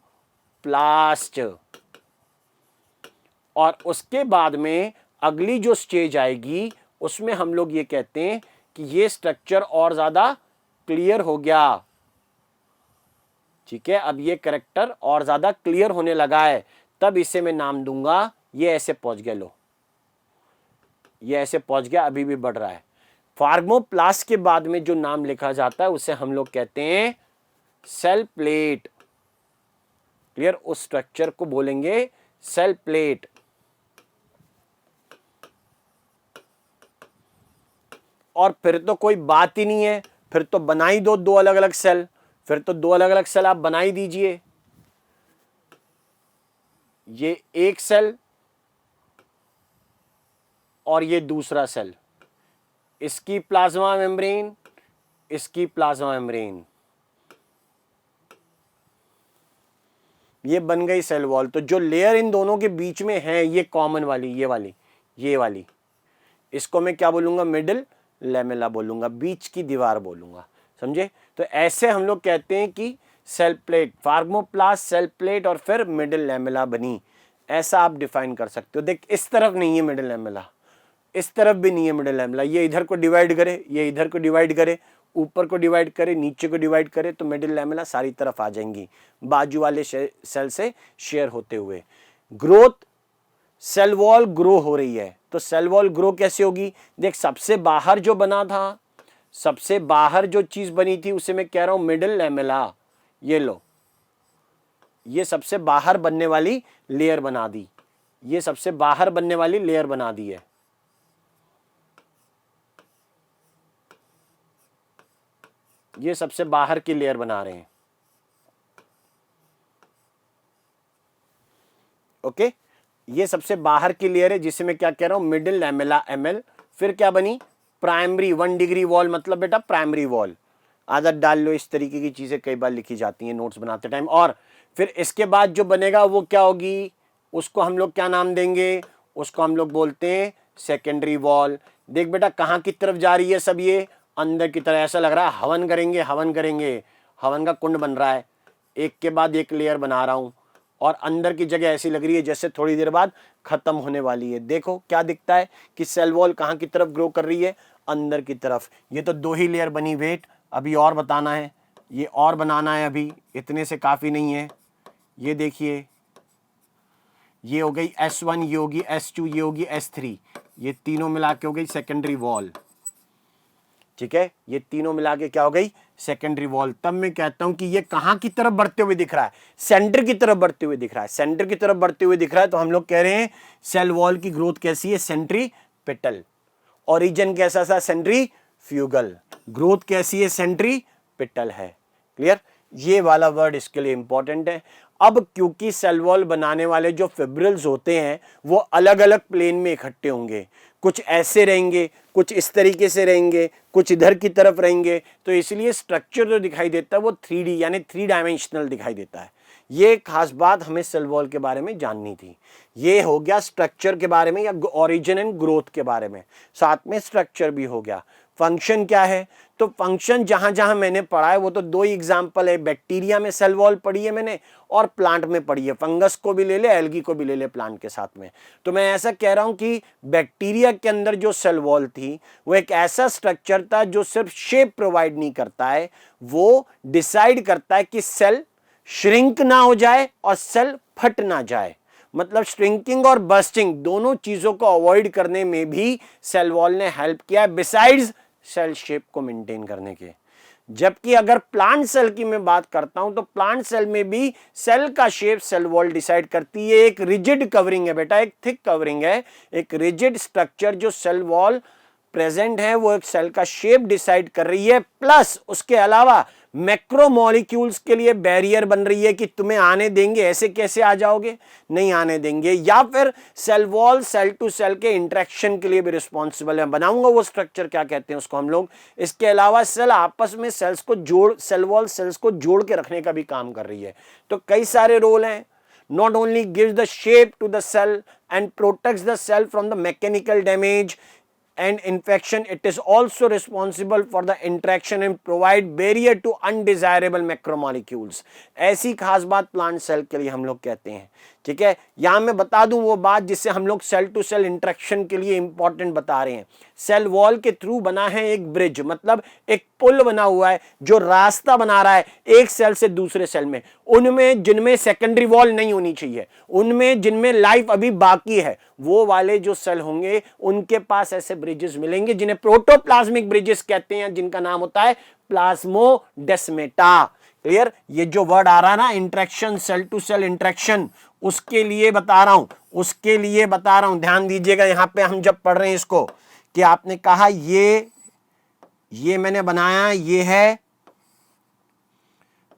Speaker 1: और उसके बाद में अगली जो स्टेज आएगी उसमें हम लोग ये कहते हैं कि ये स्ट्रक्चर और ज्यादा क्लियर हो गया। ठीक है, अब ये कैरेक्टर और ज्यादा क्लियर होने लगा है, तब इसे मैं नाम दूंगा, ये ऐसे पहुंच गया, लो ये ऐसे पहुंच गया, अभी भी बढ़ रहा है। फार्गमोप्लास्ट के बाद में जो नाम लिखा जाता है उसे हम लोग कहते हैं सेल प्लेट। क्लियर, उस स्ट्रक्चर को बोलेंगे सेल प्लेट। और फिर तो कोई बात ही नहीं है, फिर तो बना ही दो अलग अलग सेल, फिर तो दो अलग अलग सेल आप बना ही दीजिए। ये एक सेल और ये दूसरा सेल, इसकी प्लाज्मा मेम्ब्रेन, इसकी प्लाज्मा मेम्ब्रेन, ये बन गई सेल वॉल। तो जो लेयर इन दोनों के बीच में है ये कॉमन वाली, ये वाली, इसको मैं क्या बोलूंगा, मिडिल लैमेला बोलूंगा, बीच की दीवार बोलूंगा, समझे। तो ऐसे हम लोग कहते हैं कि सेल प्लेट, फार्गमोप्लास्ट, सेल प्लेट और फिर मिडिल लैमेला बनी, ऐसा आप डिफाइन कर सकते हो। देख इस तरफ नहीं है मिडिल लैमेला, इस तरफ भी नहीं है मिडिल लैमेला, ये इधर को डिवाइड करे, ये इधर को डिवाइड करे, ऊपर को डिवाइड करे, नीचे को डिवाइड करे, तो मिडिल लैमेला सारी तरफ आ जाएंगी बाजू वाले सेल से शेयर होते हुए। ग्रोथ, सेल वॉल ग्रो हो रही है, तो सेल वॉल ग्रो कैसे होगी, देख सबसे बाहर जो बना था, सबसे बाहर जो चीज बनी थी उसे मैं कह रहा हूं मिडिल लैमेला। ये लो, ये सबसे बाहर बनने वाली लेयर बना दी, ये सबसे बाहर बनने वाली लेयर बना दी है। ये सबसे बाहर की लेयर बना रहे हैं। ओके, ये सबसे बाहर की लेयर है जिसे मैं क्या कह रहा हूं, मिडिल लैमेला एमएल। फिर क्या बनी, प्राइमरी 1 डिग्री वॉल, मतलब बेटा प्राइमरी वॉल, आदत डाल लो, इस तरीके की चीजें कई बार लिखी जाती हैं नोट्स बनाते टाइम। और फिर इसके बाद जो बनेगा वो क्या होगी, उसको हम लोग क्या नाम देंगे, उसको हम लोग बोलते हैं सेकेंडरी वॉल। देख बेटा कहाँ की तरफ जा रही है सब, ये अंदर की तरह, ऐसा लग रहा है हवन करेंगे, हवन करेंगे, हवन का कुंड बन रहा है, एक के बाद एक लेयर बना रहा हूं, और अंदर की जगह ऐसी लग रही है जैसे थोड़ी देर बाद खत्म होने वाली है। देखो क्या दिखता है कि सेल वॉल कहाँ की तरफ ग्रो कर रही है, अंदर की तरफ। ये तो 2 ही लेयर बनी, वेट अभी और बताना है, ये और बनाना है, अभी इतने से काफी नहीं है। ये देखिए, ये हो गई S1, ये होगी S2, ये होगी S3, ये तीनों मिला के हो गई सेकेंडरी वॉल। ठीक है, ये तीनों मिला के क्या हो गई, सेकेंडरी वॉल। तब मैं कहता हूं कि ये कहां की तरफ बढ़ते हुए दिख रहा है, सेंटर की तरफ बढ़ते हुए दिख रहा है, सेंटर की तरफ बढ़ते हुए दिख रहा है। तो हम लोग कह रहे हैं सेल वॉल की ग्रोथ कैसी है, सेंट्रीपिटल। ओरिजिन कैसा सा, सेंट्रीफ्यूगल। ग्रोथ कैसी है, सेंट्रीपिटल है। क्लियर, ये वाला वर्ड इसके लिए इंपॉर्टेंट है। अब क्योंकि सेल वॉल बनाने वाले जो फिब्रिल्स होते हैं वो अलग अलग प्लेन में इकट्ठे होंगे, कुछ ऐसे रहेंगे, कुछ इस तरीके से रहेंगे, कुछ इधर की तरफ रहेंगे, तो इसलिए स्ट्रक्चर जो दिखाई देता है वो 3D यानी 3 डायमेंशनल दिखाई देता है। ये खास बात हमें सेल वॉल के बारे में जाननी थी। ये हो गया स्ट्रक्चर के बारे में या ओरिजिन एंड ग्रोथ के बारे में, साथ में स्ट्रक्चर भी हो गया। फंक्शन क्या है, तो फंक्शन जहां जहां मैंने पढ़ा है वो तो 2 एग्जाम्पल है, बैक्टीरिया में सेल वॉल पढ़ी है मैंने और प्लांट में पढ़ी है। फंगस को भी ले ले, एल्गी को भी ले ले प्लांट के साथ में। तो मैं ऐसा कह रहा हूं कि बैक्टीरिया के अंदर जो सेल वॉल थी वो एक ऐसा स्ट्रक्चर था जो सिर्फ शेप प्रोवाइड नहीं करता है, वो डिसाइड करता है कि सेल श्रिंक ना हो जाए और सेल फट ना जाए। मतलब श्रिंकिंग और बर्स्टिंग दोनों चीजों को अवॉइड करने में भी सेल वॉल ने हेल्प किया है, बिसाइड्स सेल शेप को मेंटेन करने के। जबकि अगर प्लांट सेल की मैं बात करता हूं तो प्लांट सेल में भी सेल का शेप सेल वॉल डिसाइड करती है। एक रिजिड कवरिंग है बेटा, एक थिक कवरिंग है, एक रिजिड स्ट्रक्चर जो सेल वॉल प्रेजेंट है वो एक सेल का शेप डिसाइड कर रही है। प्लस उसके अलावा मैक्रोमोलिक्यूल्स के लिए बैरियर बन रही है कि तुम्हें आने देंगे, ऐसे कैसे आ जाओगे, नहीं आने देंगे। या फिर cell wall cell to cell के इंटरेक्शन के लिए भी रिस्पॉन्सिबल है, बनाऊंगा वो स्ट्रक्चर क्या कहते हैं उसको हम लोग। इसके अलावा सेल आपस में सेल्स को जोड़, सेल वॉल सेल्स को जोड़ के रखने का भी काम कर रही है। तो कई सारे रोल हैं। not only gives the shape to the cell and protects the cell from the mechanical damage and infection, it is also responsible for the interaction and provide barrier to undesirable macromolecules. ऐसी खास बात plant cell के लिए हम लोग कहते हैं, ठीक है। यहां मैं बता दूं वो बात जिससे हम लोग सेल टू सेल इंटरेक्शन के लिए इंपॉर्टेंट बता रहे हैं। सेल वॉल के थ्रू बना है एक ब्रिज, मतलब एक पुल बना हुआ है जो रास्ता बना रहा है एक सेल से दूसरे सेल में। उनमें जिनमें सेकेंडरी वॉल नहीं होनी चाहिए, उनमें जिनमें लाइफ अभी बाकी है, वो वाले जो सेल होंगे उनके पास ऐसे ब्रिजेस मिलेंगे जिन्हें प्रोटोप्लाज्मिक ब्रिजेस कहते हैं, जिनका नाम होता है प्लाज्मोडेस्मेटा। क्लियर? ये जो वर्ड आ रहा है ना interaction, cell to cell interaction, उसके लिए बता रहा हूं, उसके लिए बता रहा हूं। ध्यान दीजिएगा यहां पे हम जब पढ़ रहे हैं इसको, कि आपने कहा ये मैंने बनाया, ये है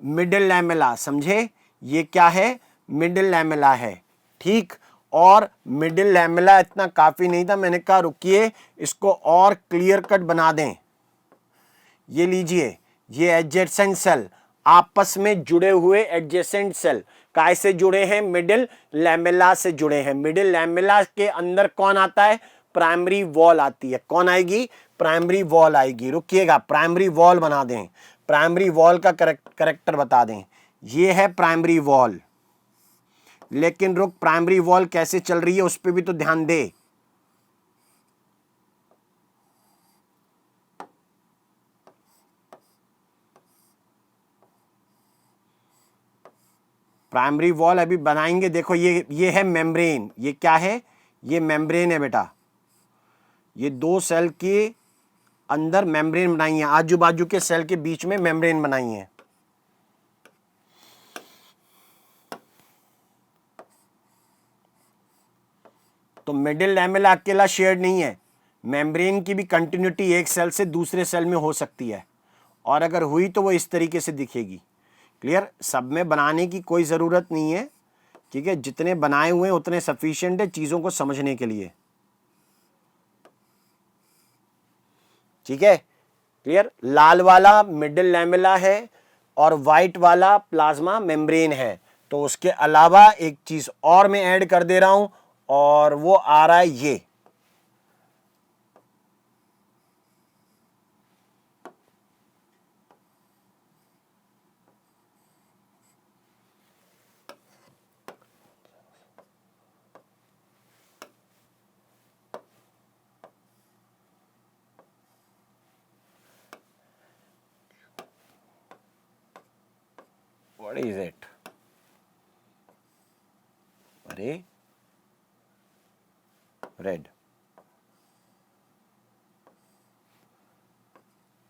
Speaker 1: मिडिल लैमेला, समझे? ये क्या है? मिडिल लैमेला है, ठीक। और मिडिल लैमेला इतना काफी नहीं था, मैंने कहा रुकिए इसको और क्लियर कट बना दें। ये लीजिए, ये एडजेसेंट सेल, आपस में जुड़े हुए एडजेसेंट सेल काय से जुड़े हैं? मिडिल लैमेला से जुड़े हैं। मिडिल लैमेला के अंदर कौन आता है? प्राइमरी वॉल आती है। कौन आएगी? प्राइमरी वॉल आएगी। रुकिएगा, प्राइमरी वॉल बना दें, प्राइमरी वॉल का करेक्टर बता दें। ये है प्राइमरी वॉल, लेकिन रुक, प्राइमरी वॉल कैसे चल रही है उस पर भी तो ध्यान दे। प्राइमरी वॉल अभी बनाएंगे। देखो ये है मेम्ब्रेन। ये क्या है? ये मेम्ब्रेन है बेटा। ये दो सेल के अंदर मेम्ब्रेन बनाई है, आजू बाजू के सेल के बीच में मेम्ब्रेन बनाई है। तो मिडिल लैमेला अकेला शेयर्ड नहीं है, मेम्ब्रेन की भी कंटिन्यूटी एक सेल से दूसरे सेल में हो सकती है, और अगर हुई तो वो इस तरीके से दिखेगी। क्लियर? सब में बनाने की कोई ज़रूरत नहीं है, ठीक है। जितने बनाए हुए हैं उतने सफिशिएंट है चीज़ों को समझने के लिए, ठीक है। क्लियर? लाल वाला मिडिल लैमेला है और वाइट वाला प्लाज्मा मेम्ब्रेन है। तो उसके अलावा एक चीज़ और मैं ऐड कर दे रहा हूं, और वो आ रहा है ये। What is it? अरे रेड।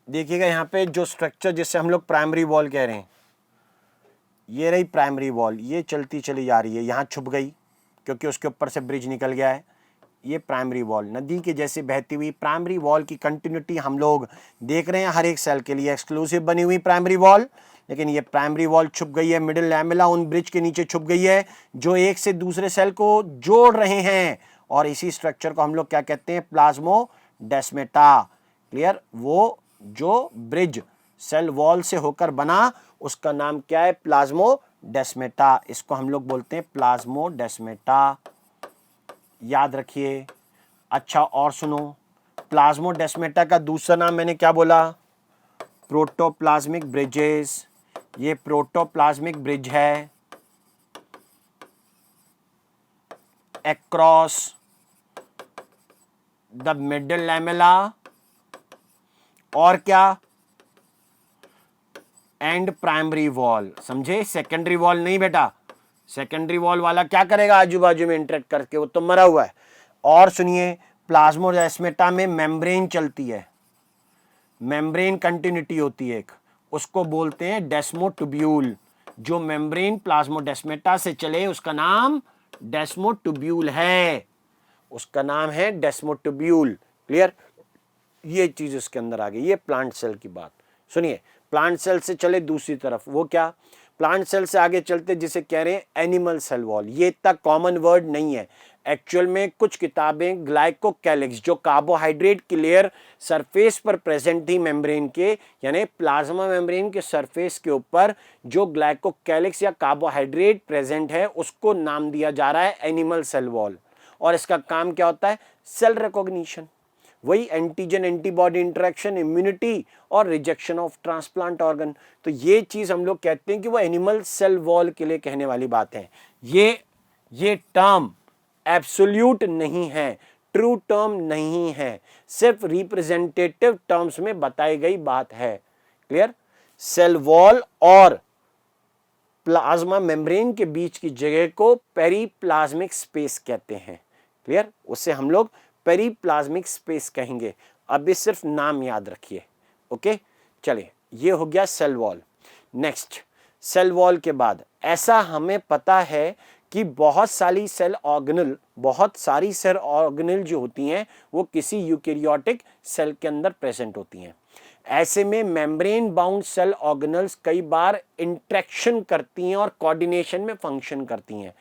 Speaker 1: देखिएगा यहाँ पे जो स्ट्रक्चर जिससे हम लोग प्राइमरी वॉल कह रहे हैं, ये रही प्राइमरी वॉल, ये चलती चली जा रही है, यहाँ छुप गई क्योंकि उसके ऊपर से ब्रिज निकल गया है। ये प्राइमरी वॉल नदी के जैसे बहती हुई प्राइमरी वॉल की कंटिन्यूटी हम लोग देख रहे हैं हर एक सेल के लिए एक्सक्लूसिव बनी हुई प्राइमरी वॉल। लेकिन ये प्राइमरी वॉल छुप गई है, मिडिल लैमेला उन ब्रिज के नीचे छुप गई है जो एक से दूसरे सेल को जोड़ रहे हैं, और इसी स्ट्रक्चर को हम लोग क्या कहते हैं? प्लाज्मोडेस्मेटा। क्लियर? वो जो ब्रिज सेल वॉल से होकर बना उसका नाम क्या है? प्लाज्मोडेस्मेटा। इसको हम लोग बोलते हैं प्लाज्मोडेस्मेटा, याद रखिए। अच्छा और सुनो, प्लाज्मोडेस्मेटा का दूसरा नाम मैंने क्या बोला? Protoplasmic bridges. ये प्रोटोप्लाज्मिक ब्रिज है अक्रॉस द मिडिल लैमेला, और क्या? And primary wall. समझे? सेकेंडरी वॉल नहीं बेटा, सेकेंडरी वॉल वाला क्या करेगा आजू बाजू में इंटरेक्ट करके, वो तो मरा हुआ है। और सुनिए, प्लाज्मोडेस्मेटा में मेम्ब्रेन चलती है, मेम्ब्रेन कंटिन्यूटी होती है एक, उसको बोलते हैं डेस्मोटुब्यूल। जो मेम्ब्रेन प्लाज्मोडेस्मेटा से चले उसका नाम डेस्मोटुब्यूल है, उसका नाम है डेस्मोटुब्यूल। क्लियर? ये चीज उसके अंदर आ गई। ये प्लांट सेल की बात सुनिए। प्लांट सेल से चले दूसरी तरफ, वो क्या? प्लांट सेल से आगे चलते जिसे कह रहे हैं एनिमल सेल वॉल। ये इतना कॉमन वर्ड नहीं है एक्चुअल में। कुछ किताबें ग्लाइकोकैलिक्स जो कार्बोहाइड्रेट की लेयर सरफेस पर प्रेजेंट थी मेम्ब्रेन के, यानी प्लाज्मा मेम्ब्रेन के सरफेस के ऊपर जो ग्लाइकोकैलिक्स या कार्बोहाइड्रेट प्रेजेंट है उसको नाम दिया जा रहा है एनिमल सेल वॉल। और इसका काम क्या होता है? सेल रिकॉग्निशन, वही एंटीजन एंटीबॉडी इंटरेक्शन, इम्यूनिटी और रिजेक्शन ऑफ ट्रांसप्लांट ऑर्गन। तो ये चीज हम लोग कहते हैं कि वो एनिमल सेल वॉल के लिए कहने वाली बात है। ये टर्म एब्सोल्यूट नहीं है, ट्रू टर्म नहीं है, सिर्फ रिप्रेजेंटेटिव टर्म्स में बताई गई बात है। क्लियर? सेल वॉल और प्लाज्मा मेम्ब्रेन के बीच की जगह को पेरीप्लाज्मिक स्पेस कहते हैं। क्लियर? उससे हम लोग पेरीप्लाज्मिक स्पेस कहेंगे। अब ये सिर्फ नाम याद रखिए। ओके, चलिए, ये हो गया cell wall. Next, cell wall के बाद ऐसा हमें पता है कि बहुत सारी सेल ऑर्गेनल जो होती हैं वो किसी यूकेरियोटिक सेल के अंदर प्रेजेंट होती हैं। ऐसे में मेम्ब्रेन बाउंड सेल ऑर्गेनल्स कई बार इंटरेक्शन करती हैं और कोऑर्डिनेशन में फंक्शन करती हैं।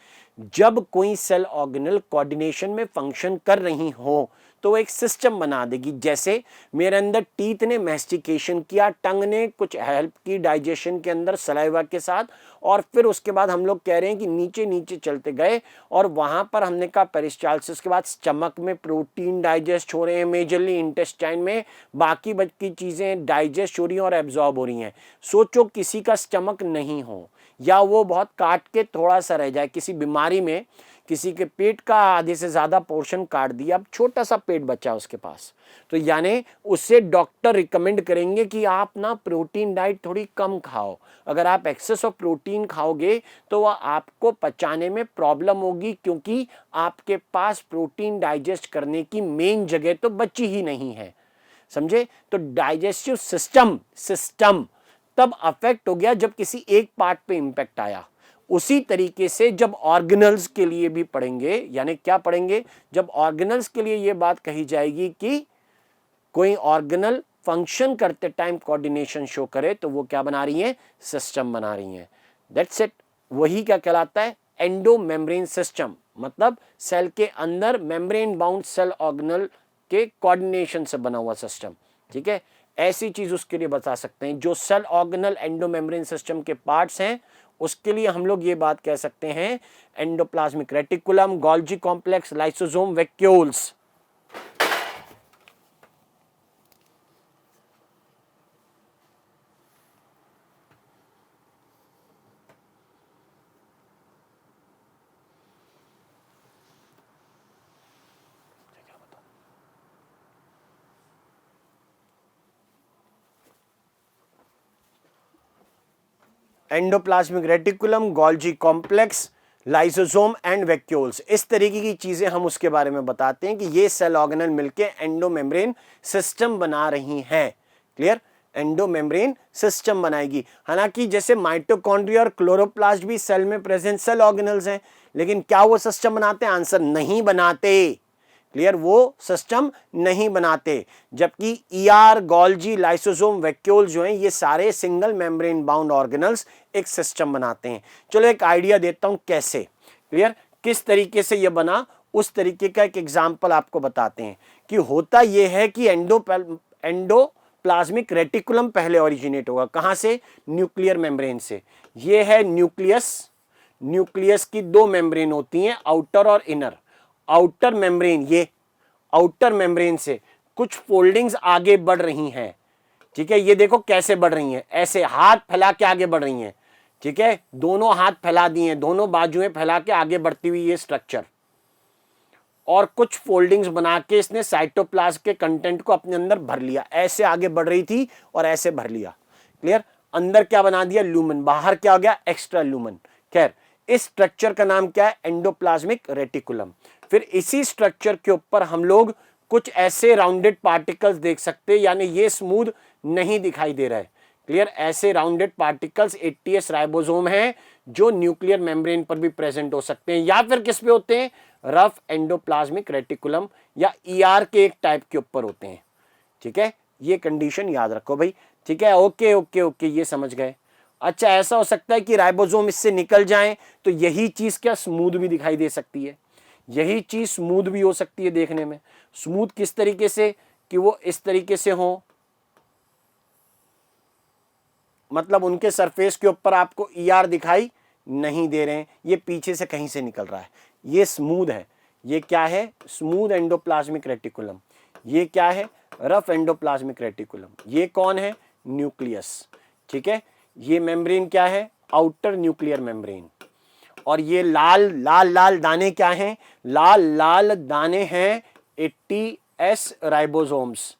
Speaker 1: जब कोई सेल ऑर्गेनल कोऑर्डिनेशन में फंक्शन कर रही हो तो एक सिस्टम बना देगी। जैसे मेरे अंदर टीथ ने मैस्टिकेशन किया, टंग ने कुछ हेल्प की डाइजेशन के अंदर सलाइवा के साथ, और फिर उसके बाद हम लोग कह रहे हैं कि नीचे नीचे चलते गए और वहां पर हमने कहा पेरिस्टाल्सिस के बाद स्टमक में प्रोटीन डाइजेस्ट हो रहे हैं, मेजरली इंटेस्टाइन में बाकी की चीजें डाइजेस्ट हो रही हैं और एब्जॉर्ब हो रही हैं। सोचो किसी का स्टमक नहीं हो या वो बहुत काट के थोड़ा सा रह जाए, किसी बीमारी में किसी के पेट का आधे से ज्यादा पोर्शन काट दिया, अब छोटा सा पेट बचा उसके पास, तो यानी उससे डॉक्टर रिकमेंड करेंगे कि आप ना प्रोटीन डाइट थोड़ी कम खाओ। अगर आप एक्सेस ऑफ प्रोटीन खाओगे तो वह आपको पचाने में प्रॉब्लम होगी, क्योंकि आपके पास प्रोटीन डाइजेस्ट करने की मेन जगह तो बची ही नहीं है। समझे? तो डाइजेस्टिव सिस्टम तब अफेक्ट हो गया जब किसी एक पार्ट पे इंपैक्ट आया। उसी तरीके से जब ऑर्गेनल्स के लिए भी पढ़ेंगे, यानी क्या पढ़ेंगे? जब ऑर्गेनल्स के लिए यह बात कही जाएगी कि कोई ऑर्गेनल फंक्शन करते टाइम कोऑर्डिनेशन शो करे तो वो क्या बना रही है? सिस्टम बना रही है। That's it. वही क्या कहलाता है? एंडो मेम्ब्रेन सिस्टम, मतलब सेल के अंदर मेम्ब्रेन बाउंड सेल ऑर्गेनल के कोऑर्डिनेशन से बना हुआ सिस्टम। ठीक है, ऐसी चीज उसके लिए बता सकते हैं। जो cell organelle endomembrane system के पार्ट्स हैं उसके लिए हम लोग ये बात कह सकते हैं endoplasmic reticulum, Golgi complex, lysosome, vacuoles. Endoplasmic reticulum, Golgi complex, lysosome and vacuoles, इस तरीके की चीजें हम उसके बारे में बताते हैं कि ये सेल ऑर्गेनल मिलके एंडो मेम्ब्रेन सिस्टम बना रही हैं। क्लियर? एंडो मेम्ब्रेन सिस्टम बनाएगी। हालांकि जैसे माइटोकॉन्ड्रिया और क्लोरोप्लास्ट भी सेल में प्रेजेंट सेल ऑर्गेनल्स हैं, लेकिन क्या वो सिस्टम बनाते हैं? आंसर, नहीं बनाते। क्लियर? वो सिस्टम नहीं बनाते। जबकि ईआर, गोल्जी, लाइसोसोम, वैक्यूल जो हैं ये सारे सिंगल मेम्ब्रेन बाउंड ऑर्गेनल्स एक सिस्टम बनाते हैं। चलो एक आइडिया देता हूं कैसे। क्लियर? किस तरीके से ये बना, उस तरीके का एक एग्जांपल आपको बताते हैं कि होता यह है कि एंडोप्लाज्मिक रेटिकुलम पहले ओरिजिनेट होगा। कहां से? न्यूक्लियर मेम्ब्रेन से। ये है न्यूक्लियस की दो मेम्ब्रेन होती हैं, आउटर और इनर। आउटर मेम्ब्रेन, ये आउटर मेम्ब्रेन से कुछ फोल्डिंग्स आगे बढ़ रही हैं। ठीक है, ये देखो कैसे बढ़ रही हैं, ऐसे हाथ फैला के आगे बढ़ रही हैं। ठीक है, दोनों हाथ फैला दिए, दोनों बाजुएं फैला के आगे बढ़ती हुई ये स्ट्रक्चर, और कुछ फोल्डिंग्स बना के इसने साइटोप्लाज्म के कंटेंट को अपने अंदर भर लिया। ऐसे आगे बढ़ रही थी और ऐसे भर लिया। क्लियर? अंदर क्या बना दिया? ल्यूमन। बाहर क्या हो गया? Extra lumen. खैर, इस स्ट्रक्चर का नाम क्या है? Endoplasmic reticulum. फिर इसी स्ट्रक्चर के ऊपर हम लोग कुछ ऐसे राउंडेड पार्टिकल्स देख सकते हैं, यानी ये स्मूथ नहीं दिखाई दे रहा है। क्लियर? ऐसे राउंडेड पार्टिकल्स 80S राइबोसोम हैं जो न्यूक्लियर मेम्ब्रेन पर भी प्रेजेंट हो सकते हैं, या फिर किस पे होते हैं? रफ एंडोप्लाज्मिक रेटिकुलम या ईआर के एक टाइप के ऊपर होते हैं। ठीक है, ये कंडीशन याद रखो भाई। ठीक है, ओके ओके ओके, ये समझ गए। अच्छा, ऐसा हो सकता है कि राइबोसोम इससे निकल जाएं, तो यही चीज क्या स्मूथ भी दिखाई दे सकती है, यही चीज स्मूथ भी हो सकती है देखने में। स्मूथ किस तरीके से, कि वो इस तरीके से हो, मतलब उनके सरफेस के ऊपर आपको ईआर दिखाई नहीं दे रहे हैं, ये पीछे से कहीं से निकल रहा है, ये स्मूथ है। ये क्या है, स्मूथ एंडोप्लाज्मिक रेटिकुलम। ये क्या है, रफ एंडोप्लाज्मिक रेटिकुलम। ये कौन है, न्यूक्लियस। ठीक है, ये मेम्ब्रेन क्या है, आउटर न्यूक्लियर मेम्ब्रेन। और ये लाल लाल लाल दाने क्या हैं, लाल लाल दाने हैं 80S राइबोसोम्स।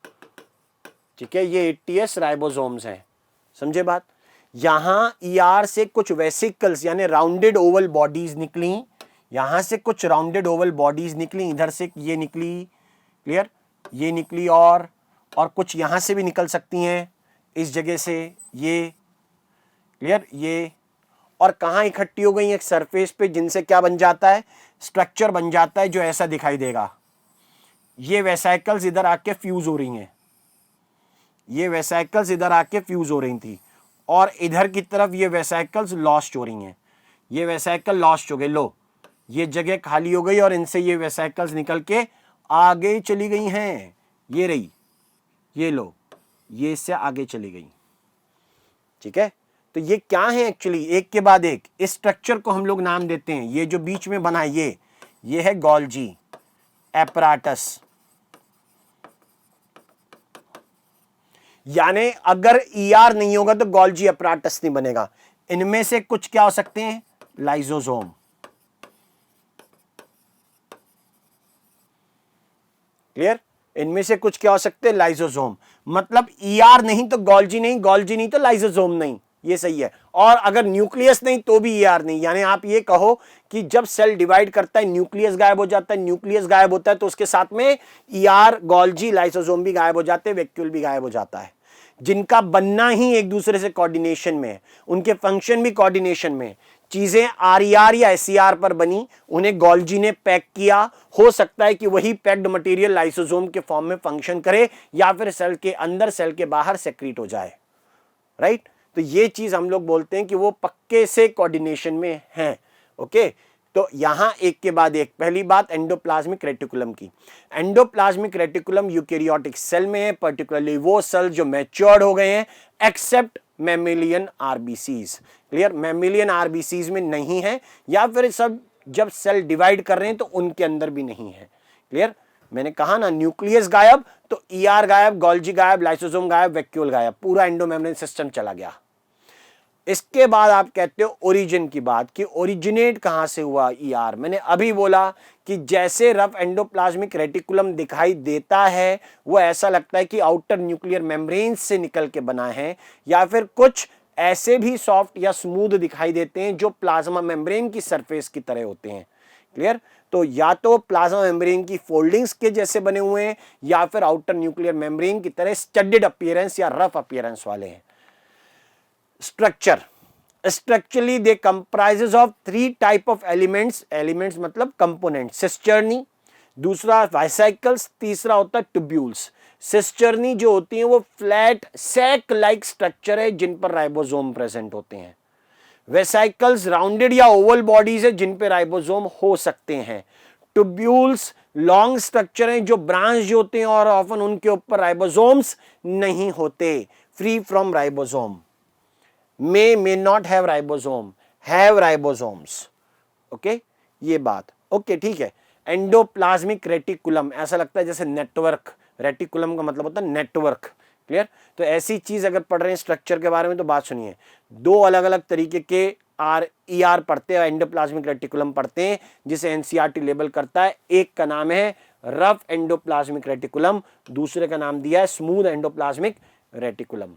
Speaker 1: ठीक है, ये 80S राइबोसोम्स हैं, समझे बात। यहां ईआर से कुछ वेसिकल्स यानी राउंडेड ओवल बॉडीज निकली, यहां से कुछ राउंडेड ओवल बॉडीज निकली, इधर से ये निकली, क्लियर, ये निकली, और कुछ यहां से भी निकल सकती हैं, इस जगह से, ये क्लियर, ये, और कहां इकट्ठी हो गई, एक सरफेस पे, जिनसे क्या बन जाता है, स्ट्रक्चर बन जाता है जो ऐसा दिखाई देगा। ये वेसाइकल्स इधर आके फ्यूज हो रही हैं, ये वेसाइकल्स इधर आके फ्यूज हो रही थी, और इधर की तरफ ये वेसाइकल्स लॉस्ट हो रही हैं, ये वेसाइकल लॉस्ट हो गए, लो ये जगह खाली हो गई, और इनसे ये वेसाइकल्स निकल के आगे चली गई हैं, ये रही, ये लो, ये इससे आगे चली गई। ठीक है, तो ये क्या है एक्चुअली, एक के बाद एक, इस स्ट्रक्चर को हम लोग नाम देते हैं, ये जो बीच में बना है ये है गोल्जी एपराटस। यानी अगर ईआर नहीं होगा तो गोल्जी एपराटस नहीं बनेगा। इनमें से कुछ क्या हो सकते हैं, लाइसोसोम। क्लियर, इनमें से कुछ क्या हो सकते हैं, लाइसोसोम। मतलब ईआर नहीं तो गोल्जी नहीं, गोल्जी नहीं तो लाइसोसोम नहीं, ये सही है। और अगर न्यूक्लियस नहीं तो भी ईआर नहीं। यानी आप ये कहो कि जब सेल डिवाइड करता है न्यूक्लियस गायब हो जाता है, न्यूक्लियस गायब होता है तो उसके साथ में ईआर, गोल्जी, लाइसोसोम भी गायब हो जाते हैं, वैक्यूल भी गायब हो जाता है। जिनका बनना ही एक दूसरे से कोऑर्डिनेशन में है, उनके फंक्शन भी कोऑर्डिनेशन में, चीजें आरईआर या एसईआर पर बनी, उन्हें गोल्जी ने पैक किया। हो सकता है कि वही पैक्ड मटेरियल लाइसोसोम के फॉर्म में फंक्शन करे, या फिर सेल के अंदर सेल के बाहर सेक्रीट हो जाए, राइट। तो ये चीज हम लोग बोलते हैं कि वो पक्के से कोऑर्डिनेशन में हैं। ओके, तो यहां एक के बाद एक, पहली बात एंडोप्लाज्मिक रेटिकुलम की। एंडोप्लाज्मिक रेटिकुलम यूकेरियोटिक सेल में है, पर्टिकुलरली वो सेल जो मैच्योर्ड हो गए हैं, except mammalian RBCs. Clear, mammalian RBCs में नहीं है, या फिर सब जब सेल डिवाइड कर रहे हैं तो उनके अंदर भी नहीं है। क्लियर, मैंने कहा ना, न्यूक्लियस गायब तो ईआर गायब, गोल्जी गायब, लाइसोसोम गायब, वैक्यूल गायब, पूरा एंडोमेम्ब्रेन सिस्टम चला गया। इसके बाद आप कहते हो ओरिजिन की बात, कि ओरिजिनेट कहां से हुआ ईआर। मैंने अभी बोला कि जैसे रफ एंडोप्लाज्मिक रेटिकुलम दिखाई देता है, वो ऐसा लगता है कि आउटर न्यूक्लियर मेम्ब्रेन से निकल के बना है, या फिर कुछ ऐसे भी सॉफ्ट या स्मूथ दिखाई देते हैं जो प्लाज्मा मेम्ब्रेन की सरफेस की तरह होते हैं। क्लियर, तो या तो प्लाज्मा मेम्ब्रेन की फोल्डिंग्स के जैसे बने हुए हैं, या फिर आउटर न्यूक्लियर मेम्ब्रेन की तरह स्टडेड अपीयरेंस या रफ अपीयरेंस वाले हैं। Structure, structurally they comprises of 3 type of elements, elements मतलब कंपोनेंट, सिस्टर्नी, दूसरा वेसिकल्स, तीसरा होता है ट्यूब्यूल्स। सिस्टर्नी जो होती हैं वो फ्लैट सैक लाइक स्ट्रक्चर है जिन पर राइबोसोम प्रेजेंट होते हैं। वेसिकल्स राउंडेड या ओवल बॉडीज है जिन पे राइबोसोम हो सकते हैं। ट्यूब्यूल्स लॉन्ग स्ट्रक्चर हैं जो ब्रांच होते हैं, और ऑफन उनके ऊपर राइबोसोम्स नहीं होते, free from ribosome. may not have ribosome, have ribosomes। Okay, ये बात ओके, ठीक है। एंडोप्लाज्मिक रेटिकुलम ऐसा लगता है जैसे नेटवर्क, रेटिकुलम का मतलब होता है नेटवर्क। क्लियर, तो ऐसी चीज अगर पढ़ रहे हैं स्ट्रक्चर के बारे में तो बात सुनिए, 2 अलग अलग तरीके के ईआर पढ़ते हैं, एंडोप्लाज्मिक रेटिकुलम पढ़ते हैं, जिसे एनसीईआरटी लेबल करता है। एक का नाम है रफ एंडोप्लाज्मिक रेटिकुलम, दूसरे का नाम दिया है स्मूथ एंडोप्लाज्मिक रेटिकुलम।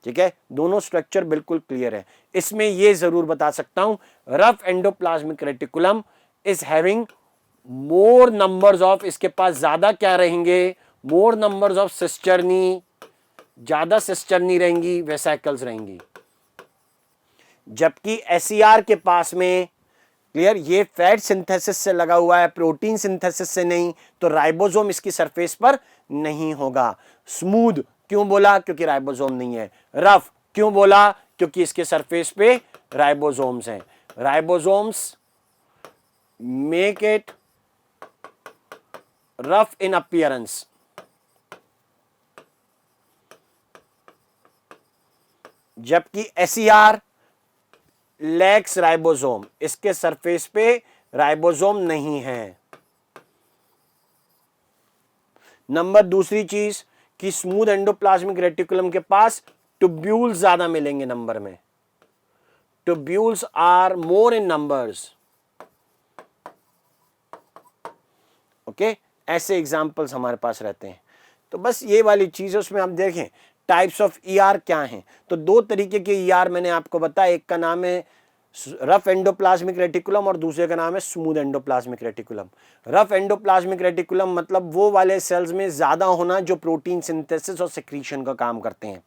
Speaker 1: ठीक है, दोनों स्ट्रक्चर बिल्कुल क्लियर है। इसमें यह जरूर बता सकता हूं, rough endoplasmic reticulum is having more numbers of, इसके पास ज्यादा क्या रहेंगे, मोर नंबर्स ऑफ सिस्टर्नी, ज्यादा सिस्टर्नी रहेंगी, वेसिकल्स रहेंगी। जबकि एसईआर के पास में, क्लियर, ये फैट सिंथेसिस से लगा हुआ है, प्रोटीन सिंथेसिस से नहीं, तो राइबोसोम इसकी सरफेस पर नहीं होगा। स्मूथ क्यों बोला, क्योंकि राइबोसोम नहीं है। रफ क्यों बोला, क्योंकि इसके सरफेस पे राइबोसोम्स हैं। Ribosomes make it rough in appearance, जबकि एसईआर लैक्स राइबोसोम, इसके सरफेस पे राइबोसोम नहीं है। नंबर दूसरी चीज कि स्मूथ एंडोप्लाज्मिक रेटिकुलम के पास ट्यूब्यूल्स ज्यादा मिलेंगे नंबर में, tubules are more in numbers. Okay, ऐसे एग्जांपल्स हमारे पास रहते हैं। तो बस ये वाली चीज है, उसमें आप देखें टाइप्स ऑफ ईआर क्या हैं। तो दो तरीके के ईआर मैंने आपको बताया, एक का नाम है रफ एंडोप्लाज्मिक रेटिकुलम और दूसरे का नाम है smooth endoplasmic reticulum. Rough endoplasmic reticulum मतलब वो वाले सेल्स में ज्यादा होना जो प्रोटीन सिंथेसिस और सेक्रीशन का काम करते हैं,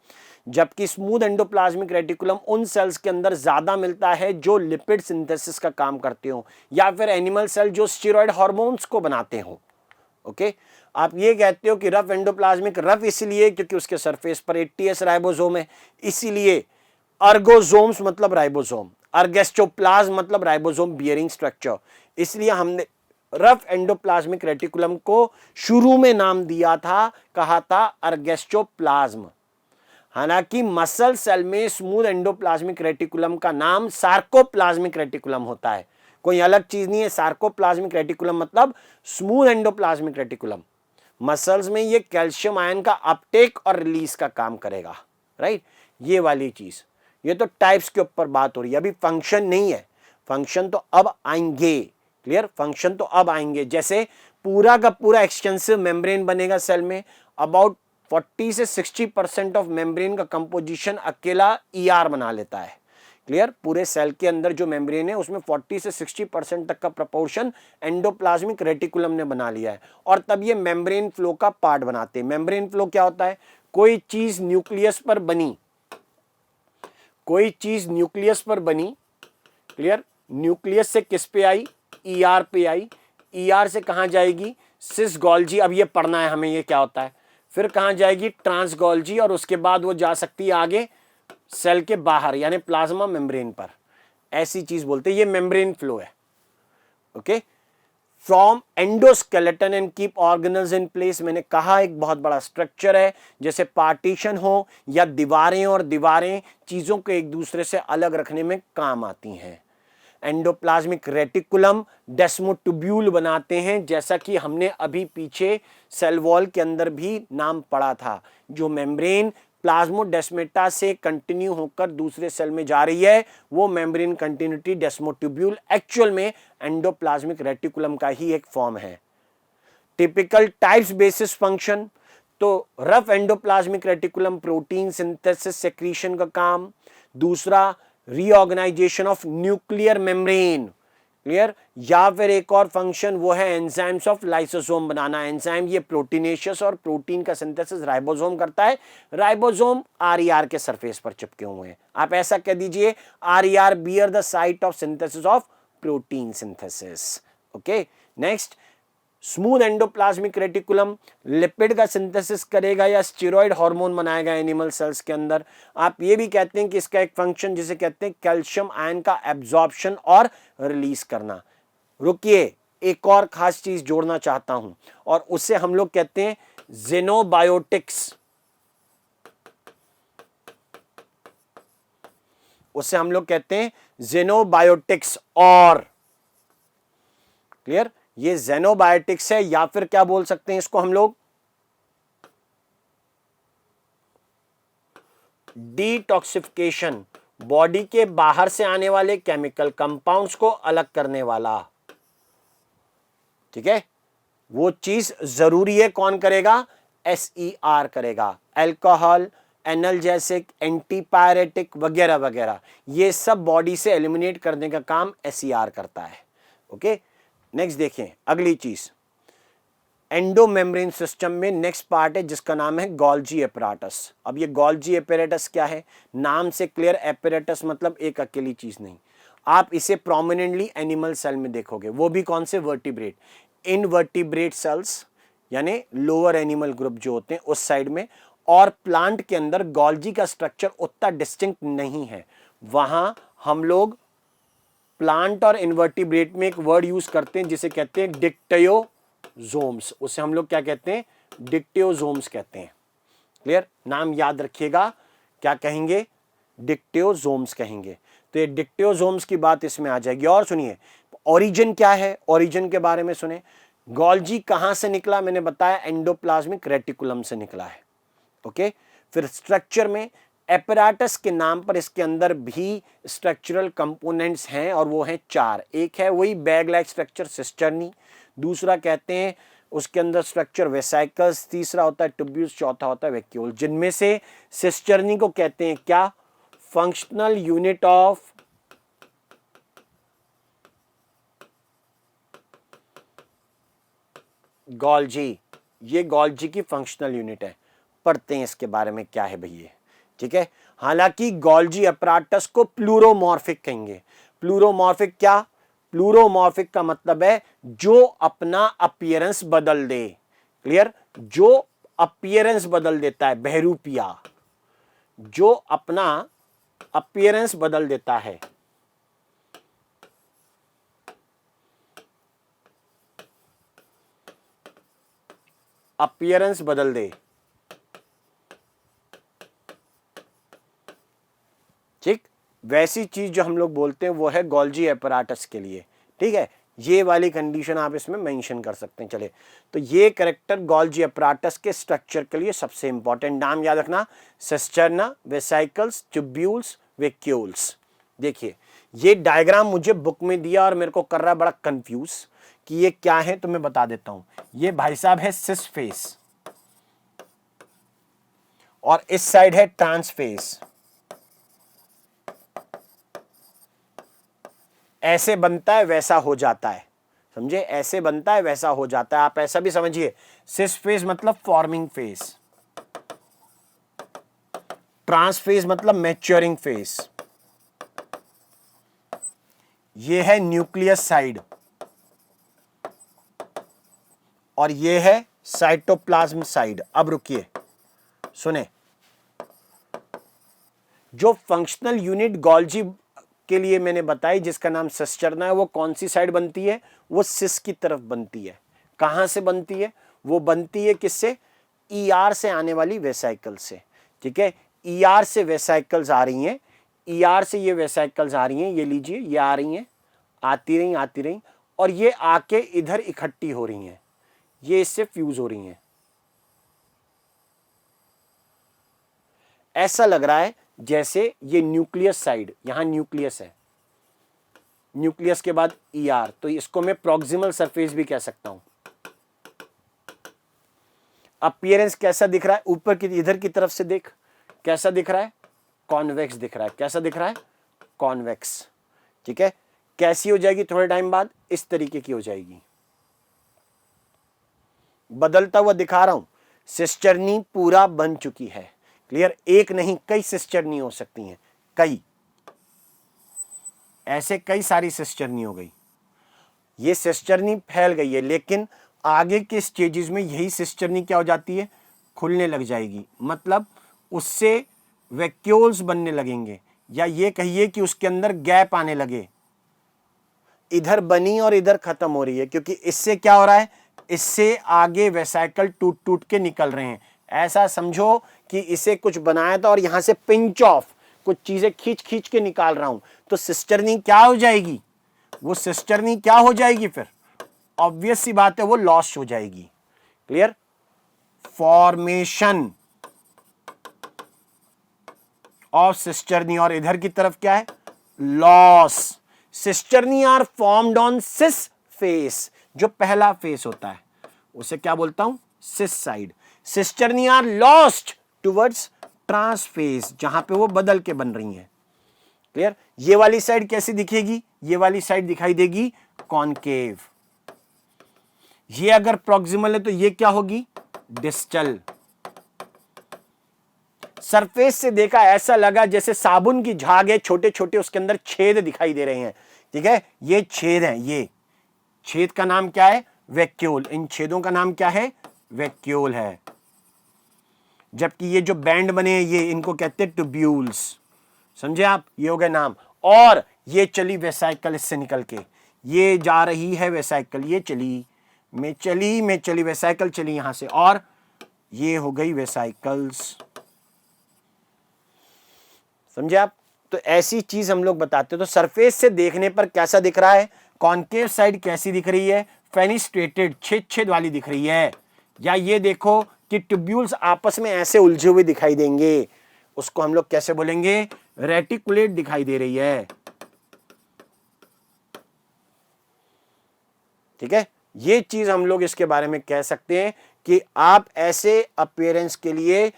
Speaker 1: जबकि स्मूथ एंडोप्लाज्मिक रेटिकुलम उन सेल्स के अंदर ज्यादा मिलता है जो लिपिड सिंथेसिस का काम करते हो, या फिर एनिमल सेल जो स्टेरॉयड हार्मोन्स को बनाते हो। ओके, आप ये कहते हो कि रफ एंडोप्लाज्मिक, रफ इसलिए क्योंकि उसके सरफेस पर 80S राइबोसोम है, इसीलिए अर्गोसोम्स मतलब राइबोसोम, अर्गेस्टोप्लाज्म मतलब राइबोसोम बियरिंग स्ट्रक्चर, इसलिए हमने रफ एंडोप्लाज्मिक रेटिकुलम को शुरू में नाम दिया था, कहा था अर्गेस्टोप्लाज्म। हालांकि मसल सेल में स्मूथ एंडोप्लाज्मिक रेटिकुलम का नाम सार्कोप्लाज्मिक रेटिकुलम होता है, कोई अलग चीज नहीं है। सार्कोप्लाज्मिक रेटिकुलम मतलब स्मूथ एंडोप्लाज्मिक रेटिकुलम। मसल्स में ये कैल्शियम आयन का अपटेक और रिलीज का काम करेगा, राइट, ये वाली चीज। ये तो टाइप्स के ऊपर बात हो रही है, अभी फंक्शन नहीं है, फंक्शन तो अब आएंगे, क्लियर, फंक्शन तो अब आएंगे। जैसे पूरा का पूरा एक्सटेंसिव मेम्ब्रेन बनेगा सेल में, अबाउट 40 से 60% ऑफ मेम्ब्रेन का कंपोजिशन अकेला ईआर बना लेता है, क्लियर। पूरे सेल के अंदर जो मेम्ब्रेन है उसमें 40 से 60% तक का प्रपोर्शन एंडोप्लाज्मिक रेटिकुलम ने बना लिया है, और तब ये मेम्ब्रेन फ्लो का पार्ट बनाते हैं। मेम्ब्रेन फ्लो क्या होता है? कोई चीज न्यूक्लियस पर बनी, कोई चीज न्यूक्लियस पर बनी, क्लियर, न्यूक्लियस से किस पे आई? ईआर पे आई, ईआर से कहां जाएगी? सिस गोल्जी, अब ये पढ़ना है हमें ये क्या होता है। फिर कहां जाएगी? ट्रांस गोल्जी, और उसके बाद वो जा सकती है आगे सेल के बाहर यानी प्लाज्मा मेम्ब्रेन पर। ऐसी चीज बोलते हैं, ये मेम्ब्रेन फ्लो है। Okay, from endoskeleton and keep organelles in place, मैंने कहा एक बहुत बड़ा स्ट्रक्चर है, जैसे पार्टीशन हो या दीवारें, और दीवारें चीजों को एक दूसरे से अलग रखने में काम आती हैं। एंडोप्लाज्मिक रेटिकुलम डेस्मोट्यूब्यूल बनाते हैं, जैसा कि हमने अभी पीछे सेल वॉल के अंदर भी नाम पढ़ा था। जो मेम्ब्रेन प्लाज्मोडेस्मेटा से कंटिन्यू होकर दूसरे सेल में जा रही है, वो मेम्ब्रेन कंटिन्यूटी डेस्मोट्यूब्यूल एक्चुअल में एंडोप्लाज्मिक रेटिकुलम का ही एक फॉर्म है। टिपिकल टाइप्स बेसिस फंक्शन, तो rough endoplasmic reticulum protein synthesis secretion का काम, दूसरा reorganization of nuclear membrane, clear, या फिर एक और फंक्शन वो है एंजाइम्स ऑफ लाइसोसोम बनाना। एंजाइम ये प्रोटीनेशियस और प्रोटीन का सिंथेसिस राइबोसोम करता है। राइबोसोम आरईआर के सरफेस पर चिपके हुए हैं। आप ऐसा कह दीजिए RER bear the site of synthesis of protein synthesis. Okay, next, smooth endoplasmic reticulum lipid का सिंथेसिस करेगा या स्टेरॉयड हार्मोन बनाएगा एनिमल सेल्स के अंदर। आप ये भी कहते हैं कि इसका एक फंक्शन जिसे कहते हैं कैल्शियम आयन का एब्जॉर्प्शन और रिलीज करना। रुकिए, एक और खास चीज जोड़ना चाहता हूं, और उससे हम लोग कहते हैं जेनोबायोटिक्स। उससे हम लोग कहते हैं जेनोबायोटिक्स, और क्लियर, ये जेनोबायोटिक्स है, या फिर क्या बोल सकते हैं इसको हम लोग? डिटॉक्सिफिकेशन, बॉडी के बाहर से आने वाले केमिकल कंपाउंड्स को अलग करने वाला। ठीक है, वो चीज जरूरी है, कौन करेगा? एसईआर करेगा। अल्कोहल, एनाल्जेसिक, एंटीपायरेटिक वगैरह वगैरह, ये सब बॉडी से एलिमिनेट करने का काम एसईआर करता है। ओके, नेक्स्ट देखें अगली चीज, एंडोमेम्ब्रेन सिस्टम में नेक्स्ट पार्ट है जिसका नाम है गोल्जी एपैरेटस। अब ये गोल्जी एपैरेटस क्या है? नाम से क्लियर, एपैरेटस मतलब एक अकेली चीज नहीं। आप इसे प्रोमिनेंटली एनिमल सेल में देखोगे, वो भी कौन से? वर्टिब्रेट, इनवर्टिब्रेट सेल्स यानी लोअर एनिमल ग्रुप जो होते हैं उस साइड में, और प्लांट के अंदर गोल्जी का स्ट्रक्चर उतना डिस्टिंक्ट नहीं है। वहां हम लोग प्लांट और इन्वर्टिब्रेट में एक वर्ड यूज करते हैं जिसे कहते हैं डिक्टियोजोम्स। उसे हम लोग क्या कहते हैं? डिक्टियोजोम्स कहते हैं। क्लियर? नाम याद रखिएगा, क्या कहेंगे? डिक्टियोजोम्स कहेंगे। तो ये डिक्टियोजोम्स की बात इसमें आ जाएगी। और सुनिए, ओरिजिन क्या है? ओरिजिन के बारे में सुने। गोल्जी कहां से निकला? मैंने बताया एंडोप्लाज्मिक रेटिकुलम से निकला है। ओके। फिर स्ट्रक्चर में एपैरेटस के नाम पर इसके अंदर भी स्ट्रक्चरल कंपोनेंट्स हैं और वो हैं 4। एक है वही बैग लाइक स्ट्रक्चर सिस्टर्नी, दूसरा कहते हैं उसके अंदर स्ट्रक्चर वेसाइकल्स, तीसरा होता है ट्यूब्यूल्स, चौथा होता है वैक्यूल। जिनमें से सिस्टर्नी को कहते हैं क्या? Functional unit of Golgi. ये गोल्जी की फंक्शनल यूनिट है। पढ़ते हैं इसके बारे में क्या है भैया। ठीक है। हालांकि गोल्जी अपराटस को प्लूरोमॉर्फिक कहेंगे। प्लूरोमॉर्फिक क्या? प्लूरोमॉर्फिक का मतलब है जो अपना अपीयरेंस बदल दे। क्लियर? जो अपीयरेंस बदल देता है, बहरूपिया, जो अपना अपीयरेंस बदल देता है। अपीयरेंस बदल दे। ठीक, वैसी चीज जो हम लोग बोलते हैं वो है गोल्जी एपराटस के लिए। ठीक है, ये वाली कंडीशन आप इसमें मेंशन कर सकते हैं। चले, तो ये कैरेक्टर गोल्जी एपराटस के स्ट्रक्चर के लिए सबसे इंपॉर्टेंट। नाम याद रखना, सिस्टर्ना, वेसाइकल्स, ट्यूब्यूल्स, वैक्यूल्स। देखिए, ये डायग्राम मुझे बुक में दिया और मेरे को कर रहा है बड़ा कंफ्यूज कि ये क्या है, तो मैं बता देता हूं। ये भाई साहब है सिस फेस और इस साइड है ट्रांस फेस। ऐसे बनता है वैसा हो जाता है, समझे? ऐसे बनता है वैसा हो जाता है। आप ऐसा भी समझिए, सिस फेज मतलब फॉर्मिंग फेज, ट्रांस फेज मतलब मैच्योरिंग फेज। ये है न्यूक्लियस साइड और ये है साइटोप्लाज्म साइड। अब रुकिए, सुने, जो फंक्शनल यूनिट गोल्जी के लिए मैंने बताई जिसका नाम सिस्टर्ना है, वो कौन सी साइड बनती है? वो सिस की तरफ बनती है। कहां से बनती है? वो बनती है किससे? ईआर से आने वाली वेसाइकल से। ठीक है, ईआर से वेसाइकल्स आ रही हैं, ईआर से ये वेसाइकल्स आ रही हैं, ये लीजिए, ये आ रही हैं, आती रही और ये आके इधर इकट्ठी हो रही हैं, ये इससे फ्यूज हो रही हैं। ऐसा लग रहा है जैसे ये न्यूक्लियस साइड, यहां न्यूक्लियस है, न्यूक्लियस के बाद ईआर, तो इसको मैं प्रॉक्सिमल सरफेस भी कह सकता हूं। अपीयरेंस कैसा दिख रहा है? ऊपर की इधर की तरफ से देख, कैसा दिख रहा है? कॉन्वेक्स दिख रहा है। कैसा दिख रहा है? कॉन्वेक्स। ठीक है, कैसी हो जाएगी थोड़े टाइम बाद? इस तरीके की हो जाएगी। बदलता हुआ दिखा रहा हूं। सिस्टर्नी पूरा बन चुकी है। क्लियर? एक नहीं, कई सिस्टर्नी हो सकती हैं, कई, ऐसे कई सारी सिस्टर्नी हो गई। ये सिस्टर्नी फैल गई है, लेकिन आगे के स्टेजेस में यही सिस्टर्नी क्या हो जाती है? खुलने लग जाएगी। मतलब उससे वैक्यूल्स बनने लगेंगे, या ये कहिए कि उसके अंदर गैप आने लगे। इधर बनी और इधर खत्म हो रही है, क्योंकि इससे क्या हो रहा है? इससे आगे वेसाइकल टूट टूट के निकल रहे हैं। ऐसा समझो कि इसे कुछ बनाया था और यहां से पिंच ऑफ कुछ चीजें खींच खींच के निकाल रहा हूं, तो सिस्टर्नी क्या हो जाएगी? वो सिस्टर्नी क्या हो जाएगी? फिर ऑब्वियस सी बात है, वो लॉस्ट हो जाएगी। क्लियर? फॉर्मेशन ऑफ सिस्टर्नी, और इधर की तरफ क्या है? Loss. Cisternae are formed on cis face, जो पहला फेस होता है उसे क्या बोलता हूं? Cis side. Cisternae are lost towards trans face, जहां पे वो बदल के बन रही हैं। क्लियर? ये वाली साइड कैसी दिखेगी? ये वाली साइड दिखाई देगी कॉनकेव। ये अगर प्रॉक्सिमल है तो ये क्या होगी? डिस्टल। सरफेस से देखा ऐसा लगा जैसे साबुन की झाग है, छोटे छोटे उसके अंदर छेद दिखाई दे रहे हैं। ठीक है, ये छेद है, ये छेद का नाम क्या है? वैक्यूल। इन छेदों का नाम क्या है? वैक्यूल है। जबकि ये जो बैंड बने हैं ये इनको कहते हैं ट्यूब्यूल्स। समझे आप, ये हो गए नाम। और ये चली वेसाइकल इससे निकल के, ये जा रही है वेसाइकल, ये चली में चली वेसाइकल चली यहां से, और ये हो गई वेसाइकल्स। समझे आप। तो ऐसी चीज हम लोग बताते हैं। तो सरफेस से देखने पर कैसा दिख रहा है, कॉन्केव साइड कैसी दिख रही है, फेनिस्ट्रेटेड छेद वाली दिख रही है। या ये देखो कि ट्यूब्यूल्स आपस में ऐसे उलझे हुए दिखाई देंगे, उसको हम लोग कैसे बोलेंगे, रेटिकुलेट दिखाई दे रही है। ठीक है, ये चीज हम लोग इसके बारे में कह सकते हैं कि आप ऐसे अपीयरेंस के लिए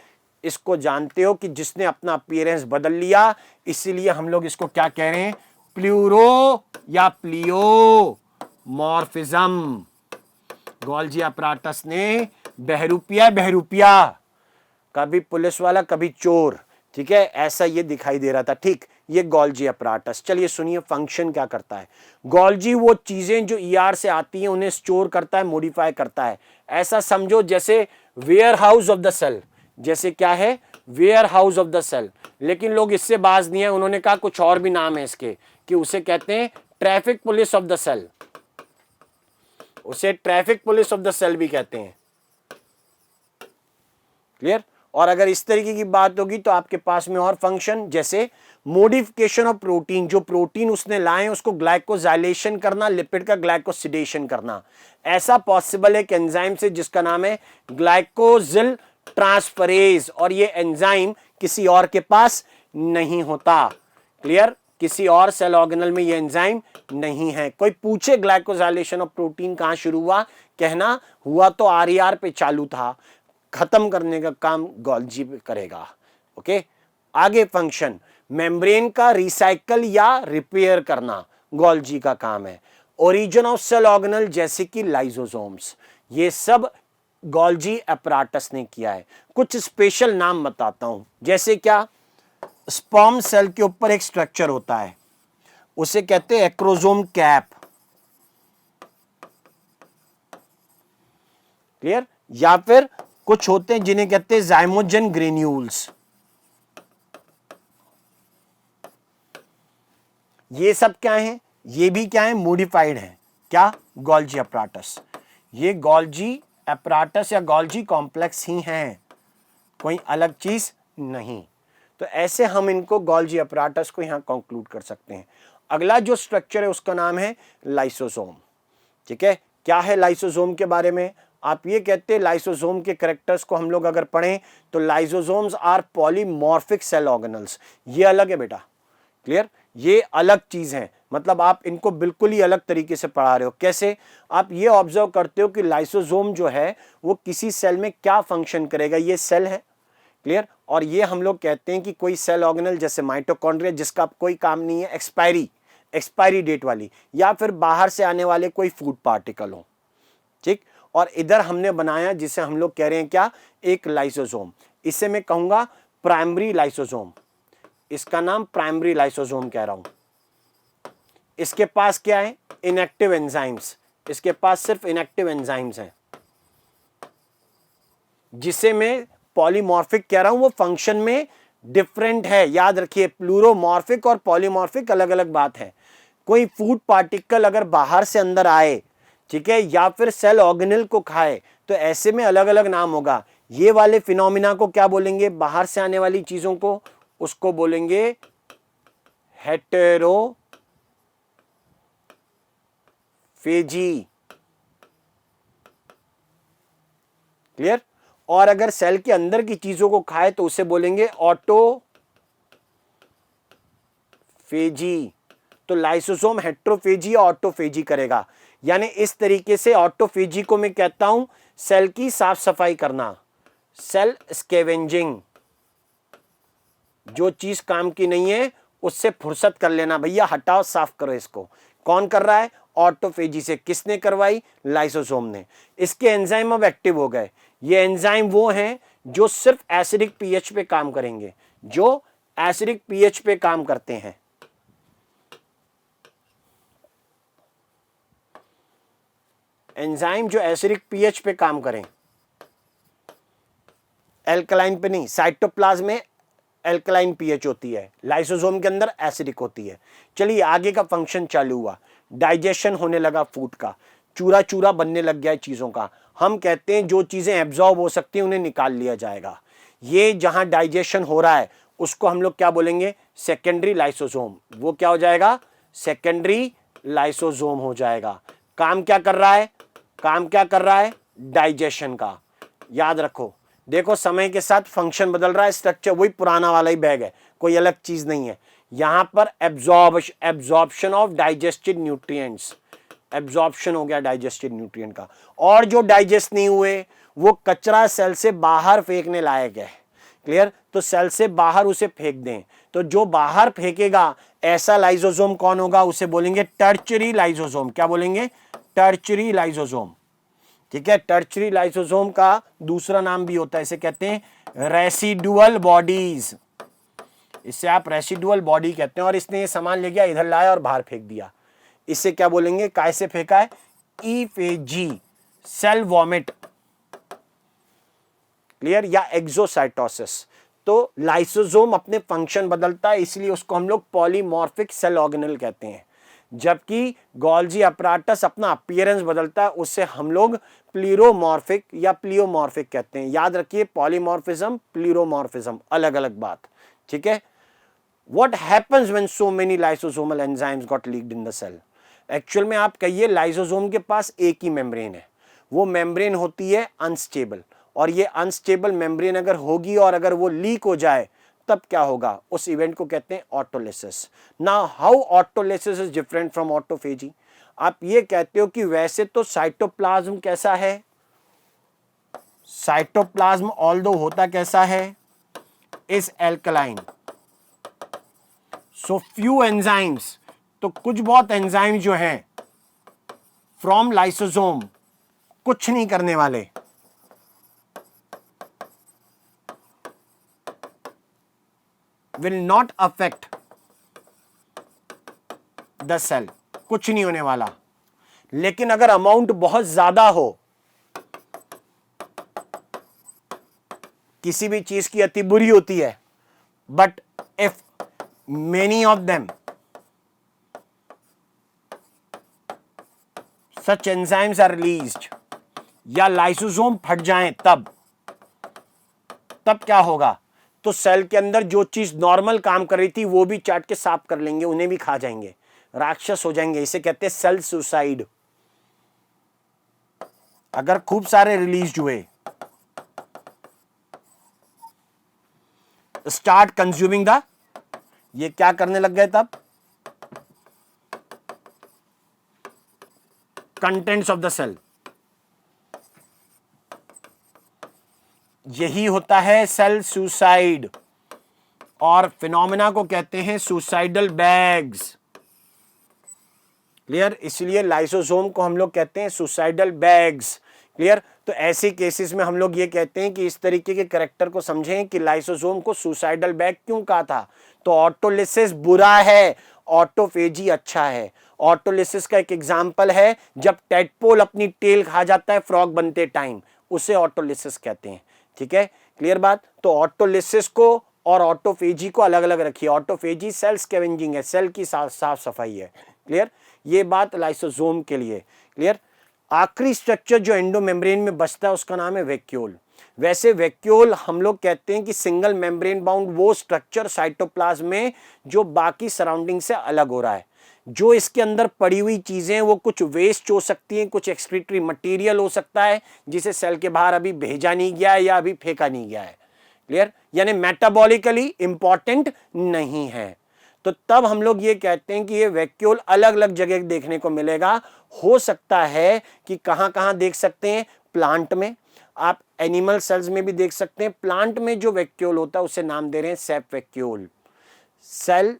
Speaker 1: इसको जानते हो कि जिसने अपना अपीयरेंस बदल लिया, इसीलिए हम लोग इसको क्या कह रहे हैं, प्लूरो या प्लियोमॉर्फिज्म। गोल्जी अपराटस ने बहरूपिया, कभी पुलिस वाला कभी चोर, ठीक है, ऐसा ये दिखाई दे रहा था। ठीक, ये गोल्जी अपराटस। चलिए सुनिए फंक्शन क्या करता है। गोल्जी वो चीजें जो ईआर से आती हैं उन्हें स्टोर करता है, मॉडिफाई करता है। ऐसा समझो जैसे warehouse of the cell, जैसे क्या है, warehouse of the cell. लेकिन लोग इससे बाज नहीं है, उन्होंने कहा कुछ और भी नाम है इसके, कि उसे कहते हैं traffic police of the cell, उसे traffic police of the cell भी कहते हैं। क्लियर। और अगर इस तरीके की बात होगी तो आपके पास में और फंक्शन, जैसे मोडिफिकेशन ऑफ प्रोटीन, जो प्रोटीन उसने लाए उसको ग्लाइकोजाइलेशन करना, लिपिड का ग्लाइकोसिडेशन करना। ऐसा पॉसिबल है कि एंजाइम से, जिसका नाम है ग्लाइकोजिल ट्रांसफरेज, और ये एंजाइम किसी और के पास नहीं होता। क्लियर, किसी और सेल ऑर्गेनल में ये एंजाइम नहीं है। कोई पूछे ग्लाइकोजाइलेशन ऑफ प्रोटीन कहां शुरू हुआ, कहना हुआ तो आरईआर पे चालू था, खत्म करने का काम गोल्जी करेगा। ओके, आगे फंक्शन, मेम्ब्रेन का रिसाइकल या रिपेयर करना गोल्जी का काम है। ओरिजिन ऑफ सेल ऑर्गेनल जैसे कि लाइसोसोम्स, ये सब गोल्जी अपराटस ने किया है। कुछ स्पेशल नाम बताता हूं, जैसे क्या, स्पर्म सेल के ऊपर एक स्ट्रक्चर होता है, उसे कहते हैं एक्रोसोम कैप। क्लियर। या फिर कुछ होते हैं जिन्हें कहते हैं जाइमोजन ग्रेन्यूल्स। ये सब क्या है, ये भी क्या है, मॉडिफाइड है। क्या, गोल्जी अपराटस। ये गोल्जी अपराटस या गोल्जी कॉम्प्लेक्स ही हैं, कोई अलग चीज नहीं। तो ऐसे हम इनको गोल्जी अपराटस को यहां कंक्लूड कर सकते हैं। अगला जो स्ट्रक्चर है उसका नाम है लाइसोसोम। ठीक है, क्या है लाइसोसोम के बारे में, आप ये कहते हैं लाइसोसोम के कैरेक्टर्स को हम लोग अगर पढ़ें तो lysosomes are polymorphic cell organelles. ये अलग है बेटा। क्लियर, ये अलग चीज है, मतलब आप इनको बिल्कुल ही अलग तरीके से पढ़ा रहे हो। कैसे, आप ये ऑब्जर्व करते हो कि लाइसोसोम जो है वो किसी सेल में क्या फंक्शन करेगा, ये सेल है। क्लियर, और ये हम लोग कहते हैं कि कोई सेल ऑर्गेनल जैसे माइटोकॉन्ड्रिया जिसका कोई काम नहीं है, एक्सपायरी डेट वाली, या फिर बाहर से आने वाले कोई फूड पार्टिकल हो। ठीक, और इधर हमने बनाया जिसे हम लोग कह रहे हैं क्या, एक लाइसोसोम। इसे मैं कहूंगा प्राइमरी लाइसोसोम, इसका नाम प्राइमरी लाइसोसोम कह रहा हूं। इसके पास क्या है, इनएक्टिव एंजाइम्स, इसके पास सिर्फ इनएक्टिव एंजाइम्स हैं। जिसे मैं पॉलीमॉर्फिक कह रहा हूं, वो फंक्शन में डिफरेंट है। याद रखिए, प्लूरोमॉर्फिक और पॉलीमॉर्फिक अलग अलग बात है। कोई फूड पार्टिकल अगर बाहर से अंदर आए, ठीक है, या फिर सेल ऑर्गेनल को खाए, तो ऐसे में अलग अलग नाम होगा। ये वाले फिनोमिना को क्या बोलेंगे, बाहर से आने वाली चीजों को, उसको बोलेंगे हेटेरोफेजी। क्लियर, और अगर सेल के अंदर की चीजों को खाए तो उसे बोलेंगे ऑटोफेजी। तो लाइसोसोम हेटेरोफेजी या ऑटोफेजी करेगा। यानी इस तरीके से ऑटोफेजी को मैं कहता हूं सेल की साफ सफाई करना, सेल स्कैवेंजिंग। जो चीज काम की नहीं है उससे फुर्सत कर लेना, भैया हटाओ, साफ करो इसको। कौन कर रहा है, ऑटोफेजी से। किसने करवाई, लाइसोसोम ने। इसके एंजाइम अब एक्टिव हो गए। ये एंजाइम वो हैं जो सिर्फ एसिडिक पीएच पे काम करेंगे, जो एसिडिक पीएच पे काम करते हैं। एंजाइम जो एसिडिक पीएच पे काम करें। एल्कलाइन पे नहीं, साइटोप्लाज्म में एल्कलाइन पीएच होती है, लाइसोसोम के अंदर एसिडिक होती है। चलिए आगे का फंक्शन चालू हुआ, डाइजेशन होने लगा फूड का, चूरा चूरा बनने लग गया है चीज़ों का। हम कहते हैं जो चीज़ें एब्जॉर्ब हो सकती हैं उन्हें निकाल लिया जाएगा। ये जहां डाइजेशन हो रहा है उसको हम लोग क्या बोलेंगे, सेकेंडरी लाइसोसोम। वो क्या हो जाएगा, सेकेंडरी लाइसोसोम हो जाएगा। काम क्या कर रहा है, काम क्या कर रहा है, डाइजेशन का। याद रखो, देखो समय के साथ फंक्शन बदल रहा है, स्ट्रक्चर वही पुराना वाला ही बैग है, कोई अलग चीज नहीं है। यहां पर absorption of digested nutrients, absorption हो गया डाइजेस्टेड न्यूट्रिएंट का। और जो डाइजेस्ट नहीं हुए वो कचरा सेल से बाहर फेंकने लायक है। क्लियर, तो सेल से बाहर उसे फेंक दें। तो जो बाहर फेंकेगा ऐसा लाइसोसोम कौन होगा, उसे बोलेंगे टर्चरी लाइसोसोम। क्या बोलेंगे, टर्चरी लाइसोसोम। ठीक है, टर्चरी लाइसोसोम का दूसरा नाम भी होता है, इसे कहते हैं रेसिडुअल बॉडीज। इससे आप रेसिडुअल बॉडी कहते हैं। और इसने ये सामान ले गया, इधर लाया और बाहर फेंक दिया, इसे क्या बोलेंगे, काय से फेंका है, ईफेजी, सेल वॉमिट। क्लियर, या एक्सोसाइटोसिस। तो लाइसोसोम अपने फंक्शन बदलता है, इसलिए उसको हम लोग पॉलीमॉर्फिक सेल ऑर्गेनल कहते हैं। जबकि गोल्जी अपराटस अपना अपीयरेंस बदलता है, उससे हम लोग प्लीरोमॉर्फिक या प्लियोमॉर्फिक कहते हैं। याद रखिए, पॉलीमॉर्फिज्म, प्लीरोमॉर्फिज्म अलग अलग बात। ठीक है, What happens when so many lysosomal enzymes got leaked in the cell? Actual में आप कहिए लाइसोसोम के पास एक ही मेम्ब्रेन है, वो मेम्ब्रेन होती है अनस्टेबल। और ये अनस्टेबल मेम्ब्रेन अगर होगी और अगर वो लीक हो जाए तब क्या होगा, उस इवेंट को कहते हैं autolysis. Now how autolysis is different from autophagy? आप ये कहते हो कि वैसे तो साइटोप्लाज्म कैसा है, साइटोप्लाज्म ऑल्दो होता कैसा है, is alkaline. So few enzymes, तो कुछ बहुत एंजाइम जो हैं फ्रॉम लाइसोसोम कुछ नहीं करने वाले, will not affect the cell, कुछ नहीं होने वाला। लेकिन अगर अमाउंट बहुत ज्यादा हो, किसी भी चीज की अति बुरी होती है, but if many of them such enzymes are released, या लाइसोसोम फट जाएं तब क्या होगा, तो सेल के अंदर जो चीज नॉर्मल काम कर रही थी वो भी चाट के साफ कर लेंगे, उन्हें भी खा जाएंगे, राक्षस हो जाएंगे। इसे कहते हैं सेल सुसाइड। अगर खूब सारे रिलीज हुए, स्टार्ट कंज्यूमिंग द, ये क्या करने लग गए तब, कंटेंट्स ऑफ द सेल। यही होता है सेल सुसाइड, और फिनोमेना को कहते हैं सुसाइडल बैग्स। क्लियर, इसलिए लाइसोसोम को हम लोग कहते हैं सुसाइडल बैग्स। क्लियर, तो ऐसे केसेस में हम लोग ये कहते हैं कि इस तरीके के कैरेक्टर को समझें कि लाइसोसोम को सुसाइडल बैग क्यों कहा था। तो ऑटोलिसिस बुरा है, ऑटोफेजी अच्छा है। ऑटोलिसिस का एक एग्जांपल है जब टेडपोल अपनी टेल खा जाता है फ्रॉग बनते टाइम, उसे ऑटोलिसिस कहते हैं। ठीक है, क्लियर बात। तो ऑटोलिसिस को और ऑटोफेजी को अलग अलग रखिए। ऑटोफेजी सेल स्कैवेंजिंग है, सेल की साफ सफाई है। क्लियर, ये बात लाइसोसोम के लिए। क्लियर, आखिरी स्ट्रक्चर जो एंडोमेम्ब्रेन में बचता है उसका नाम है वैक्यूल। वैसे वैक्यूल हम लोग कहते हैं कि सिंगल मेम्ब्रेन बाउंड वो स्ट्रक्चर साइटोप्लाज्म में जो बाकी सराउंडिंग से अलग हो रहा है। जो इसके अंदर पड़ी हुई चीजें वो कुछ वेस्ट हो सकती हैं, कुछ एक्सक्रीटरी मटेरियल हो सकता है जिसे सेल के बाहर अभी भेजा नहीं गया है या अभी फेंका नहीं गया है। क्लियर, यानी मेटाबॉलिकली इंपॉर्टेंट नहीं है। तो तब हम लोग ये कहते हैं कि ये वैक्यूल अलग अलग जगह देखने को मिलेगा। हो सकता है कि कहां कहां देख सकते हैं, प्लांट में, आप एनिमल सेल्स में भी देख सकते हैं। प्लांट में जो वैक्यूल होता है उसे नाम दे रहे हैं सेप वैक्यूल। सेल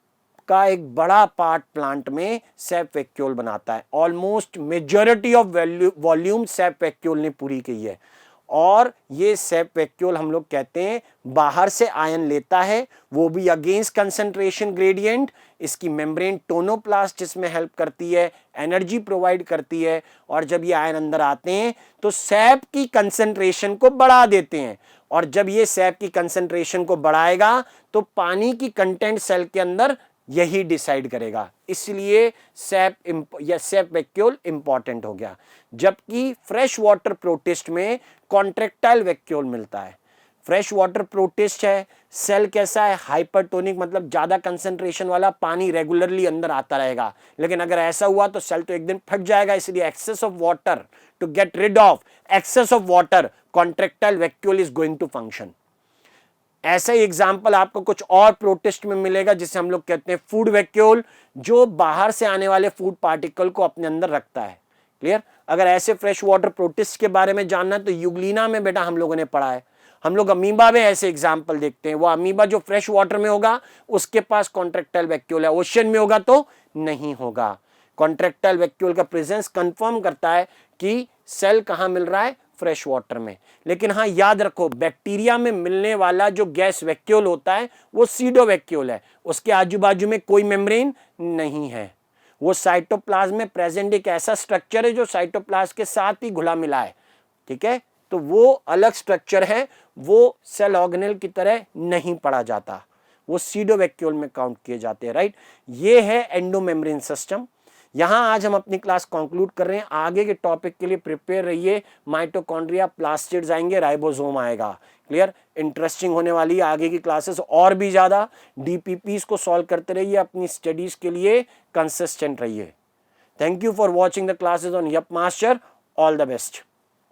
Speaker 1: का एक बड़ा पार्ट प्लांट में सेप वैक्यूल बनाता है। Almost majority of volume shape vacuole ने पूरी की है। और ये सेप वैक्यूल हम लोग कहते हैं बाहर से आयन लेता है, वो भी अगेंस्ट कंसंट्रेशन ग्रेडियंट। इसकी मेम्ब्रेन टोनोप्लास्ट जिसमें हेल्प करती है, एनर्जी प्रोवाइड करती है। और जब ये आयन अंदर आते हैं तो सेप की कंसंट्रेशन को बढ़ा देते हैं और जब ये सैप की कंसंट्रेशन को बढ़ाएगा तो पानी की कंटेंट सेल के अंदर यही डिसाइड करेगा, इसलिए सैप वैक्यूल इंपॉर्टेंट हो गया। जबकि फ्रेश वाटर प्रोटिस्ट में कॉन्ट्रैक्टाइल वैक्यूल मिलता है। फ्रेश वाटर प्रोटिस्ट है, सेल कैसा है, हाइपरटोनिक, मतलब ज्यादा कंसंट्रेशन वाला, पानी रेगुलरली अंदर आता रहेगा। लेकिन अगर ऐसा हुआ तो सेल तो एक दिन फट जाएगा, इसलिए excess of water, to get rid of excess of water, contractile vacuole is going to function. ऐसा ही एग्जाम्पल आपको कुछ और प्रोटिस्ट में मिलेगा जिसे हम लोग कहते हैं फूड वैक्यूल, जो बाहर से आने वाले फूड पार्टिकल को अपने अंदर रखता है। क्लियर? अगर ऐसे फ्रेश वाटर प्रोटिस्ट के बारे में जानना है तो यूग्लिना में बेटा हम लोगों ने पढ़ा है। हम लोग अमीबा में ऐसे एग्जाम्पल देखते हैं। वो अमीबा जो फ्रेश वाटर में होगा उसके पास कॉन्ट्रैक्टाइल वैक्यूल है, ओशन में होगा तो नहीं होगा। कॉन्ट्रैक्टाइल वैक्यूल का प्रेजेंस कंफर्म करता है कि सेल कहां मिल रहा है, फ्रेश वाटर में। लेकिन हाँ याद रखो, बैक्टीरिया में मिलने वाला जो गैस वैक्यूल होता है वो सीडो वैक्यूल है, उसके आजू बाजू में कोई मेम्ब्रेन नहीं है। वो साइटोप्लाज्म में प्रेजेंट एक ऐसा स्ट्रक्चर है जो साइटोप्लाज्म के साथ ही घुला मिला है। ठीक है, तो वो अलग स्ट्रक्चर है, वो सेल ऑर्गेनेल की तरह नहीं पढ़ा जाता, वो सीडो वैक्यूल में काउंट किए जाते हैं। राइट, ये है एंडोमेम्ब्रेन सिस्टम। यहां आज हम अपनी क्लास कंक्लूड कर रहे हैं। आगे के टॉपिक के लिए प्रिपेयर रहिए। माइटोकॉन्ड्रिया, प्लास्टिड्स आएंगे, राइबोसोम आएगा। क्लियर? इंटरेस्टिंग होने वाली है आगे की क्लासेस और भी ज्यादा। डीपीपीस को सॉल्व करते रहिए, अपनी स्टडीज के लिए कंसिस्टेंट रहिए। Thank you for watching the classes on Yup Master. All the best.